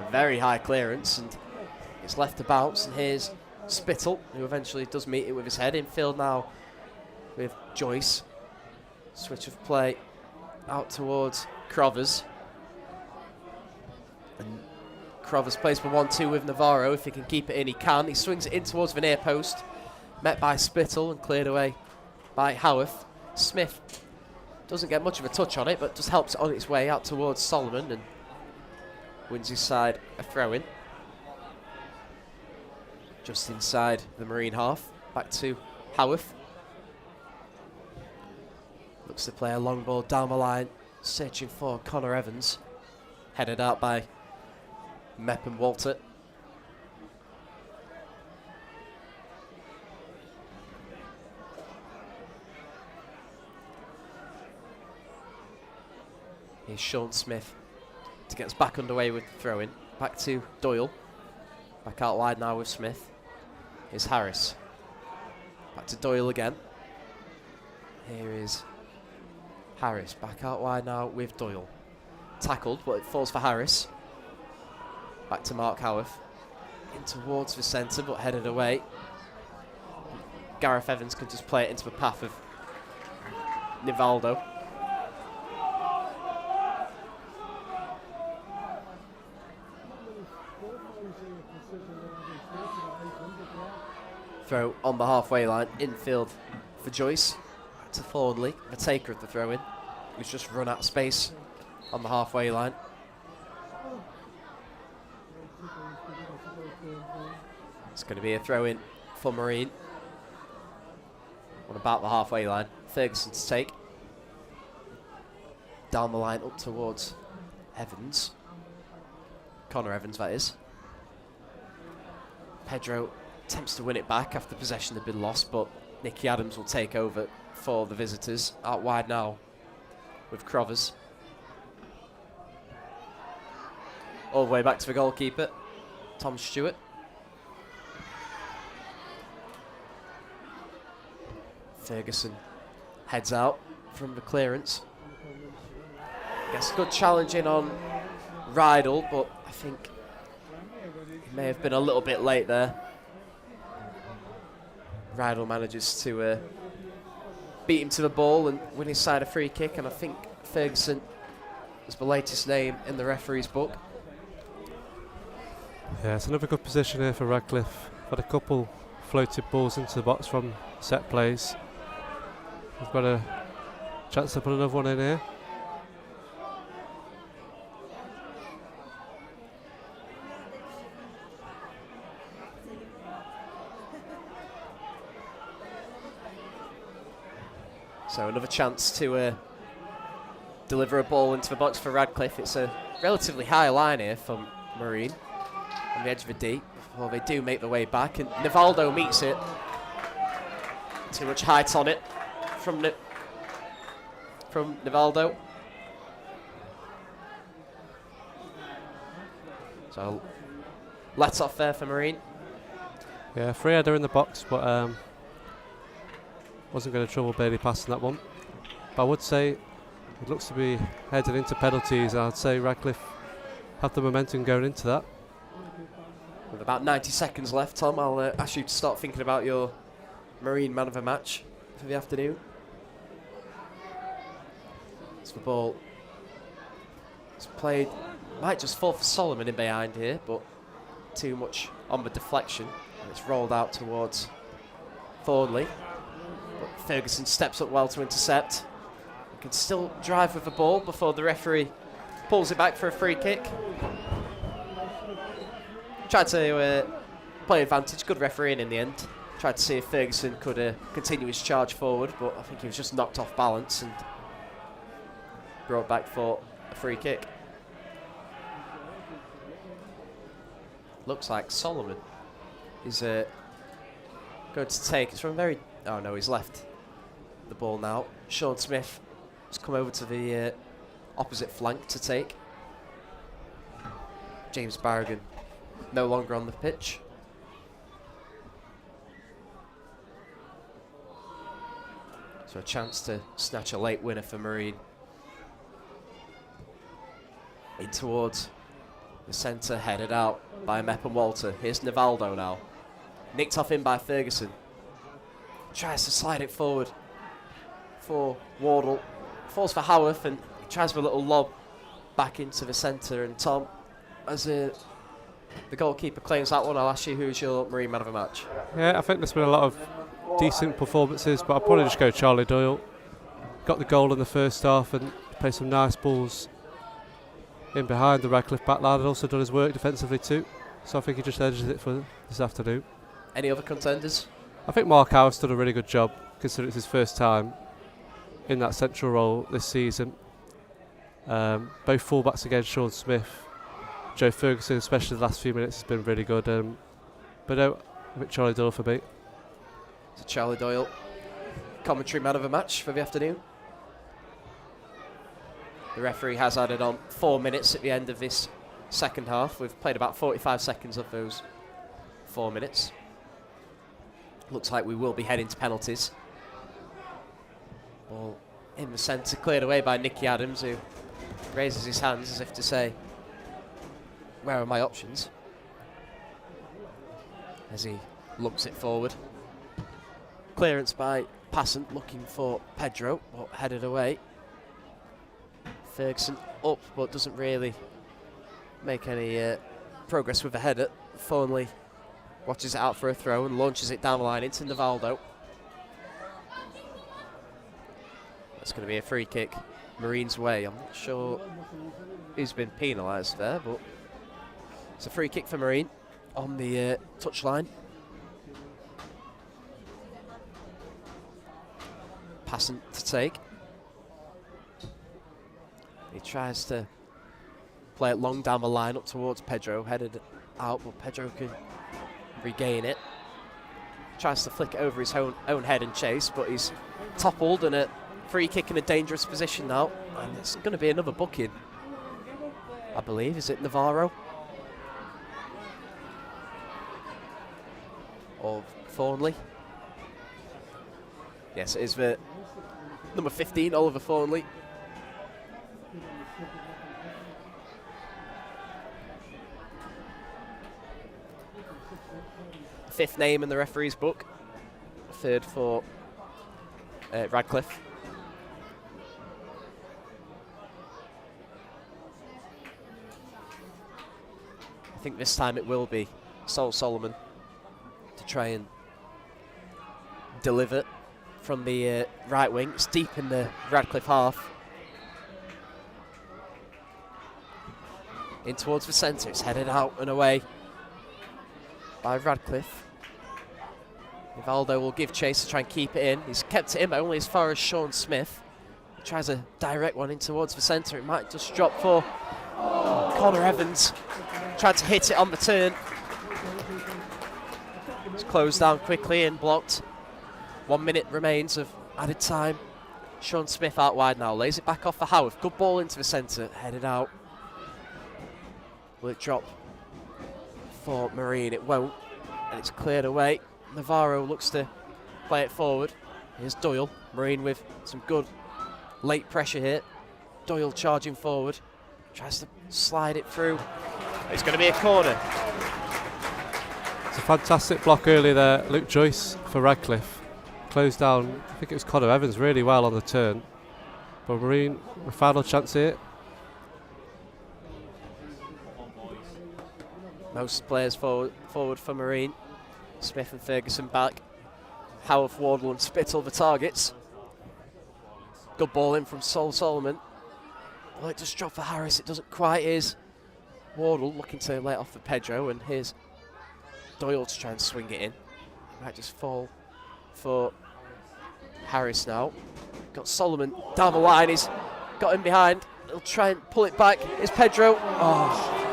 A very high clearance, and it's left to bounce, and here's Spittle, who eventually does meet it with his head. Infield now with Joyce. Switch of play out towards Crovers. And Crovers plays for 1-2 with Navarro. If he can keep it in, he can. He swings it in towards the near post. Met by Spittle and cleared away by Howarth. Smith doesn't get much of a touch on it, but just helps it on its way out towards Solomon and wins his side a throw-in. Just inside the Marine half. Back to Howarth. Looks to play a long ball down the line, searching for Connor Evans. Headed out by Mepp and Walter. Here's Sean Smith to get us back underway with the throw-in. Back to Doyle. Back out wide now with Smith. Here's Harris. Back to Doyle again. Here is Harris. Back out wide now with Doyle. Tackled, but it falls for Harris. Back to Mark Howarth. In towards the centre, but headed away. Gareth Evans can just play it into the path of Nivaldo. Throw on the halfway line, infield for Joyce. Back to Thornley, the taker of the throw-in, who's just run out of space on the halfway line. It's going to be a throw-in for Marine. On about the halfway line, Ferguson to take. Down the line up towards Evans. Connor Evans, that is. Pedro attempts to win it back after possession had been lost, but Nicky Adams will take over for the visitors. Out wide now with Crovers. All the way back to the goalkeeper, Tom Stewart. Ferguson heads out from the clearance. Gets a good challenge in on Rydell, but I think May have been a little bit late there. Rydal manages to beat him to the ball and win his side a free kick, and I think Ferguson is the latest name in the referee's book. Yeah, it's another good position here for Radcliffe. Had a couple floated balls into the box from set plays. We've got a chance to put another one in here. So another chance to deliver a ball into the box for Radcliffe. It's a relatively high line here from Marine on the edge of the D before they do make their way back, and Nivaldo meets it. Too much height on it from Nivaldo. So let off there for Marine. Yeah, free header in the box, but wasn't going to trouble Bailey passing that one. But I would say it looks to be headed into penalties, and I'd say Radcliffe have the momentum going into that. With about 90 seconds left, Tom, I'll ask you to start thinking about your Marine man of the match for the afternoon. It's the ball. It's played. Might just fall for Solomon in behind here, but too much on the deflection. And it's rolled out towards Thornley. But Ferguson steps up well to intercept. He can still drive with the ball before the referee pulls it back for a free kick. Tried to play advantage, good refereeing in the end. Tried to see if Ferguson could continue his charge forward, but I think he was just knocked off balance and brought back for a free kick. Looks like Solomon is going to take. It's from very. Oh no, he's left the ball now. Sean Smith has come over to the opposite flank to take. James Barragan no longer on the pitch. So a chance to snatch a late winner for Marine. In towards the centre, headed out by Mep and Walter. Here's Nivaldo now. Nicked off in by Ferguson. Tries to slide it forward for Wardle. Falls for Howarth and tries for a little lob back into the centre. And Tom, as the goalkeeper claims that one, I'll ask you who's your Marine man of the match. Yeah, I think there's been a lot of decent performances, but I'll probably just go Charlie Doyle. Got the goal in the first half and played some nice balls in behind the Radcliffe backline, and also done his work defensively too. So I think he just edges it for this afternoon. Any other contenders? I think Mark Howarth's done a really good job, considering it's his first time in that central role this season. Both fullbacks against Sean Smith. Joe Ferguson, especially the last few minutes, has been really good. But no, I think Charlie Doyle for me. So Charlie Doyle, commentary man of the match for the afternoon. The referee has added on 4 minutes at the end of this second half. We've played about 45 seconds of those 4 minutes. Looks like we will be heading to penalties. Ball in the centre, cleared away by Nicky Adams, who raises his hands as if to say, where are my options? As he lumps it forward. Clearance by Passant, looking for Pedro, but headed away. Ferguson up, but doesn't really make any progress with the header. Thornley watches it out for a throw and launches it down the line into Nivaldo. That's going to be a free kick Marine's way. I'm not sure who's been penalised there, but it's a free kick for Marine on the touchline. Passant to take. He tries to play it long down the line up towards Pedro, headed out, but Pedro can regain it. Tries to flick it over his own head and chase, but he's toppled and a free kick in a dangerous position now. And it's going to be another booking, I believe. Is it Navarro? Or Thornley? Yes, it is the number 15, Oliver Thornley. fifth name in the referee's book. Third for Radcliffe. I think this time it will be Sol Solomon to try and deliver from the right wing. It's deep in the Radcliffe half. In towards the centre. It's headed out and away by Radcliffe. Rivaldo will give chase to try and keep it in. He's kept it in, but only as far as Sean Smith. He tries a direct one in towards the centre. It might just drop for Connor Evans. Tried to hit it on the turn. It's closed down quickly and blocked. 1 minute remains of added time. Sean Smith out wide now. Lays it back off for Howarth. Good ball into the centre. Headed out. Will it drop for Marine? It won't. And it's cleared away. Navarro looks to play it forward. Here's Doyle. Marine with some good late pressure here. Doyle charging forward. Tries to slide it through. It's going to be a corner. It's a fantastic block early there. Luke Joyce for Radcliffe. Closed down, I think it was Connor Evans, really well on the turn. But Marine, a final chance here. Most players forward for Marine. Smith and Ferguson back. Howarth, Wardle and Spittle the targets. Good ball in from Sol Solomon. Well, it just dropped for Harris. It doesn't quite. Is Wardle looking to lay it off for Pedro, and here's Doyle to try and swing it in. Might just fall for Harris now. Got Solomon down the line. He's got him behind. He'll try and pull it back. Here's Pedro. Oh.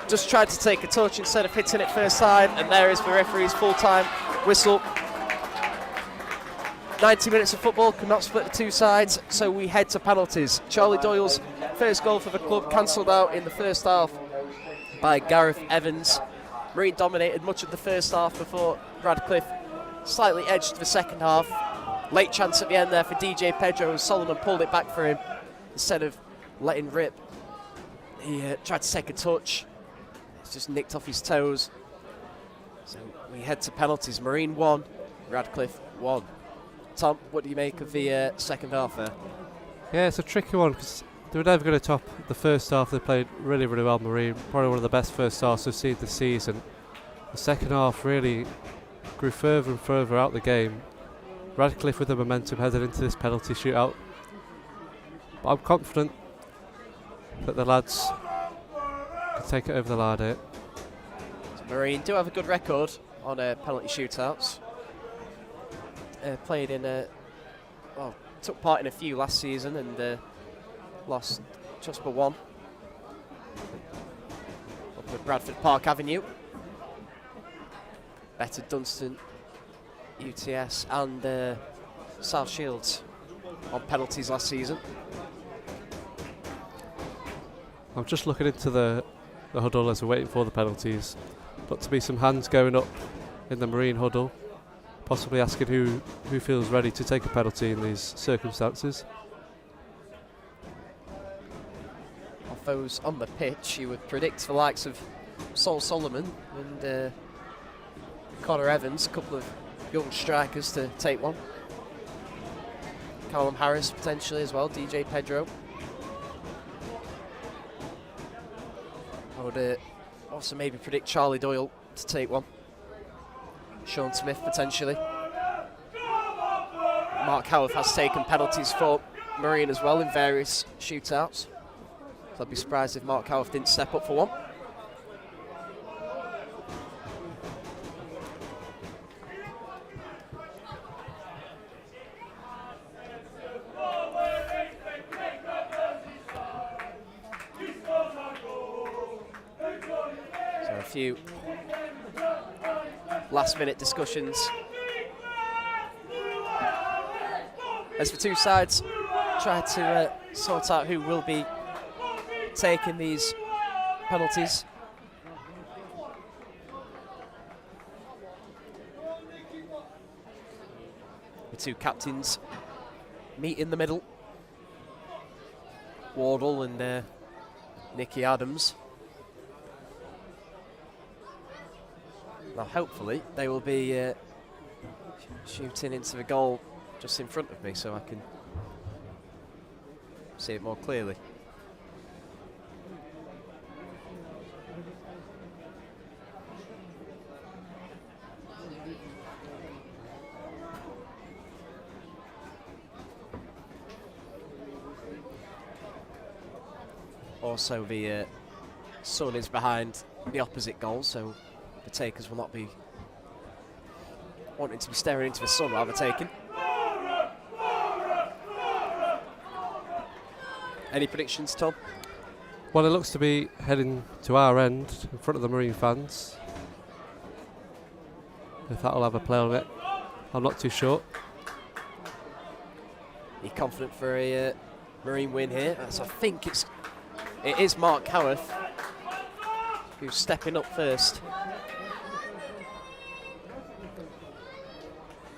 Just tried to take a touch instead of hitting it first time, and there is the referee's full-time whistle. 90 minutes of football could not split the two sides, so we head to penalties. Charlie Doyle's first goal for the club cancelled out in the first half by Gareth Evans. Marine dominated much of the first half before Radcliffe slightly edged the second half. Late chance at the end there for DJ Pedro, as Solomon pulled it back for him instead of letting rip. He tried to take a touch. It's just nicked off his toes. So we head to penalties. Marine 1, Radcliffe 1. Tom, what do you make of the second half there? Yeah, it's a tricky one because they were never going to top the first half. They played really, really well, Marine. Probably one of the best first halves we've seen this season. The second half really grew further and further out the game. Radcliffe with the momentum headed into this penalty shootout. But I'm confident that the lads can take it over the line here. Marine do have a good record on penalty shootouts. Played in took part in a few last season and lost just for one. Up at Bradford Park Avenue. Better Dunstan, UTS and South Shields on penalties last season. I'm just looking into the huddle as we're waiting for the penalties. Got to be some hands going up in the Marine huddle, possibly asking who feels ready to take a penalty in these circumstances. Of those on the pitch, you would predict the likes of Sol Solomon and Connor Evans, a couple of young strikers to take one. Callum Harris potentially as well, DJ Pedro. I would also maybe predict Charlie Doyle to take one. Sean Smith potentially. Mark Howarth has taken penalties for Marine as well in various shootouts. So I'd be surprised if Mark Howarth didn't step up for one. So a few last-minute discussions as the two sides try to sort out who will be taking these penalties. The two captains meet in the middle. Wardle and Nicky Adams. Now hopefully they will be shooting into the goal just in front of me so I can see it more clearly. Also, the sun is behind the opposite goal, so the takers will not be wanting to be staring into the sun while they're taking. Any predictions, Tom? Well, it looks to be heading to our end in front of the Marine fans. If that'll have a play on it, I'm not too sure. You're confident for a Marine win here? As I think it is Mark Howarth who's stepping up first.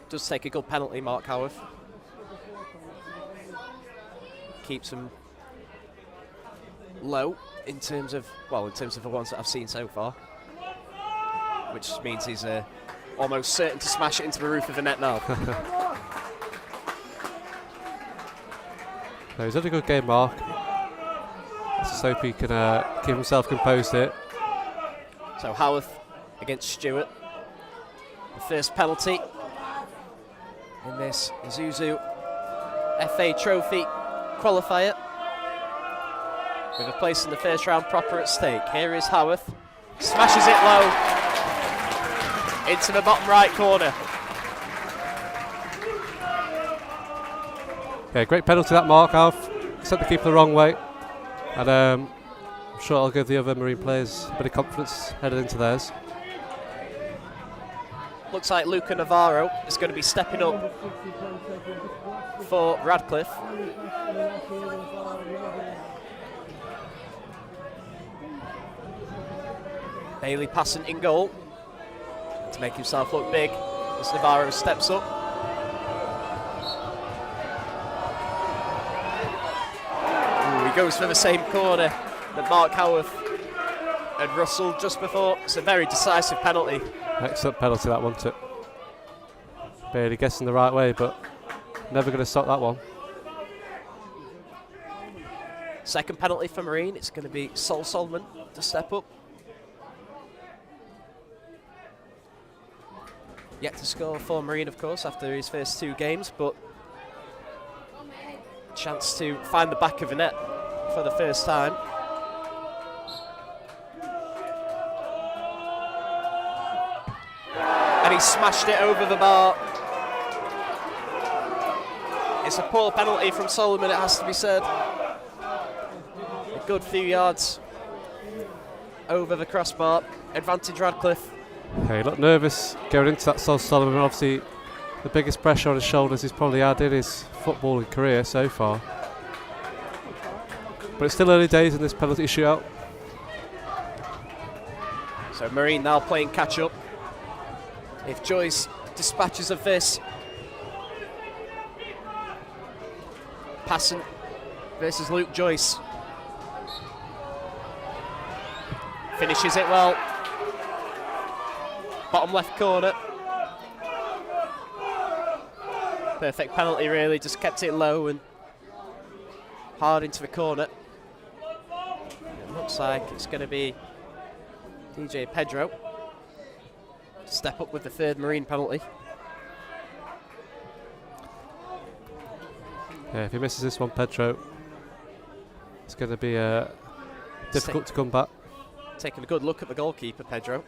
Does take a good penalty, Mark Howarth. Keeps them low in terms of the ones that I've seen so far, which means he's almost certain to smash it into the roof of the net now. No, he's had a good game, Mark. Let's just hope he can keep himself composed here. So Howarth against Stewart. The first penalty in this Isuzu FA Trophy qualifier, with a place in the first round proper at stake. Here is Howarth, smashes it low into the bottom right corner. Yeah, great penalty that, Mark Howarth. Sent the keeper the wrong way, and I'm sure I'll give the other Marine players a bit of confidence headed into theirs. Looks like Luca Navarro is going to be stepping up for Radcliffe. Bailey passing in goal to make himself look big as Navarro steps up. Ooh, he goes for the same corner that Mark Howarth had Russell just before. It's a very decisive penalty. Excellent penalty that, wasn't it? Barely guessing the right way, but never going to stop that one. Second penalty for Marine. It's going to be Sol Solomon to step up. Yet to score for Marine, of course, after his first two games, but chance to find the back of the net for the first time. And he smashed it over the bar. It's a poor penalty from Solomon, it has to be said. A good few yards over the crossbar. Advantage Radcliffe. Yeah, he looked nervous going into that Sol Solomon. Obviously, the biggest pressure on his shoulders he's probably had in his footballing career so far. But it's still early days in this penalty shootout. So Marine now playing catch up. If Joyce dispatches of this, Passon versus Luke Joyce. Finishes it well. Bottom left corner. Perfect penalty really, just kept it low and hard into the corner. It looks like it's going to be DJ Pedro to step up with the third Marine penalty. Yeah, if he misses this one, Pedro, it's going to be difficult to come back. Taking a good look at the goalkeeper, Pedro.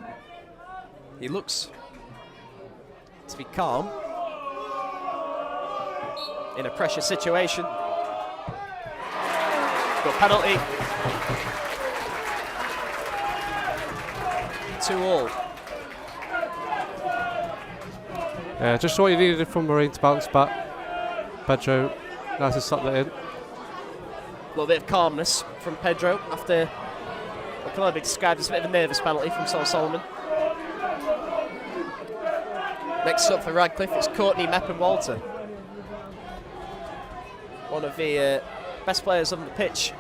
He looks to be calm in a pressure situation. Good penalty. 2-2. Yeah, just what you needed from Marine to bounce back. Pedro, nice to slot that in. A little bit of calmness from Pedro after what can only be described as a bit of a nervous penalty from Sol Solomon. Next up for Radcliffe, it's Courtney Meppen-Walter. One of the best players on the pitch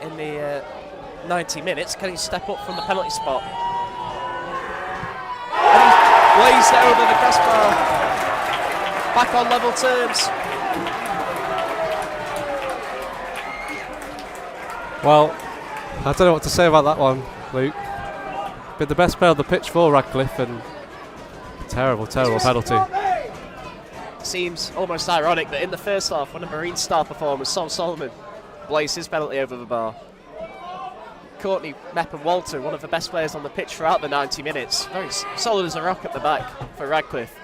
in the 90 minutes. Can he step up from the penalty spot? And he's blazed it over the crossbar. Back on level terms. Well, I don't know what to say about that one, Luke. Been the best player on the pitch for Radcliffe, and terrible penalty. Seems almost ironic that in the first half, one of Marine's star performers, Sol Solomon, blazed his penalty over the bar. Courtney Meppen Walter, one of the best players on the pitch throughout the 90 minutes. Very solid as a rock at the back for Radcliffe.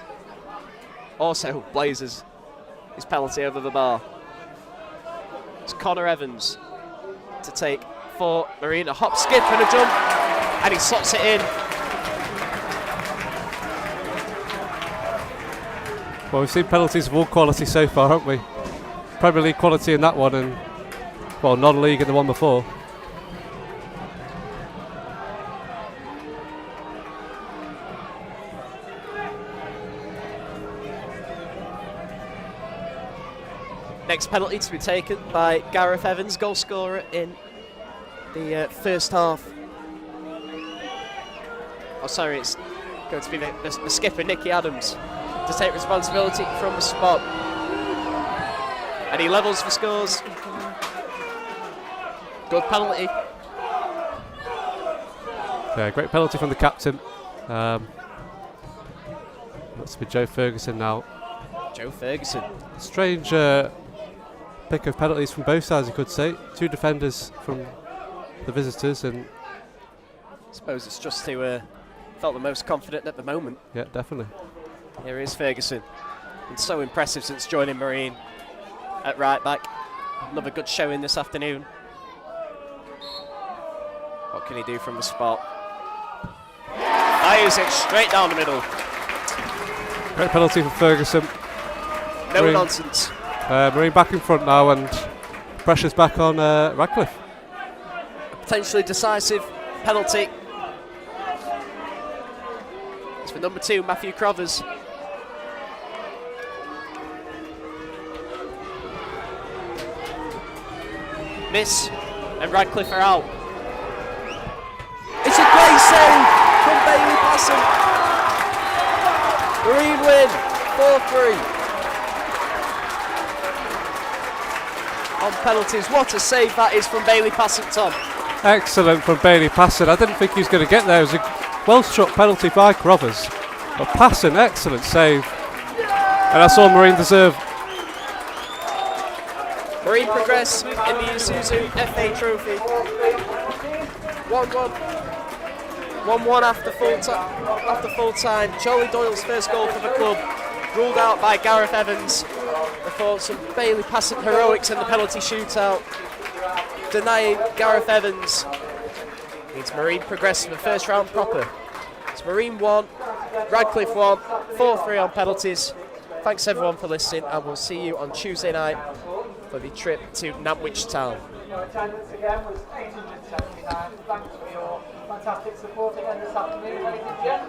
Also blazes his penalty over the bar. It's Connor Evans to take for Marine. A hop, skip and a jump, and he slots it in. Well, we've seen penalties of all quality so far, haven't we? Premier League quality in that one, and, well, non-league in the one before. Next penalty to be taken by Gareth Evans, goal scorer in the first half. Oh, sorry, it's going to be the skipper, Nicky Adams, to take responsibility from the spot. And he levels for scores. Good penalty. Yeah, great penalty from the captain. Looks to be Joe Ferguson now. Joe Ferguson. Strange pick of penalties from both sides, you could say. Two defenders from the visitors, and I suppose it's just who felt the most confident at the moment. yeah, definitely. Here is Ferguson. Been so impressive since joining Marine at right back. Another good showing this afternoon. What can he do from the spot? Fires it straight down the middle. Great penalty from Ferguson. No Marine. nonsense. Marine back in front now, and pressure's back on Radcliffe. A potentially decisive penalty. It's for number 2, Matthew Crovers. Miss, and Radcliffe are out. It's a great save from Bailey Passon. Marine win 4-3. On penalties, what a save that is from Bailey Passon, Tom. Excellent from Bailey Passon. I didn't think he was going to get there. It was a well-struck penalty by Crovers. But Passon, excellent save. And that's all Marine deserve. Marine progress in the Isuzu FA Trophy. 1-1. 1-1 after full time. Charlie Doyle's first goal for the club, ruled out by Gareth Evans. Before some Bailey Passon heroics in the penalty shootout, denying Gareth Evans. Means Marine progress to the first round proper. It's Marine 1, Radcliffe 1, 4-3 on penalties. Thanks everyone for listening, and we'll see you on Tuesday night for the trip to Nantwich Town. Your attendance again was 879. Thanks for your fantastic support again this afternoon, ladies and gentlemen.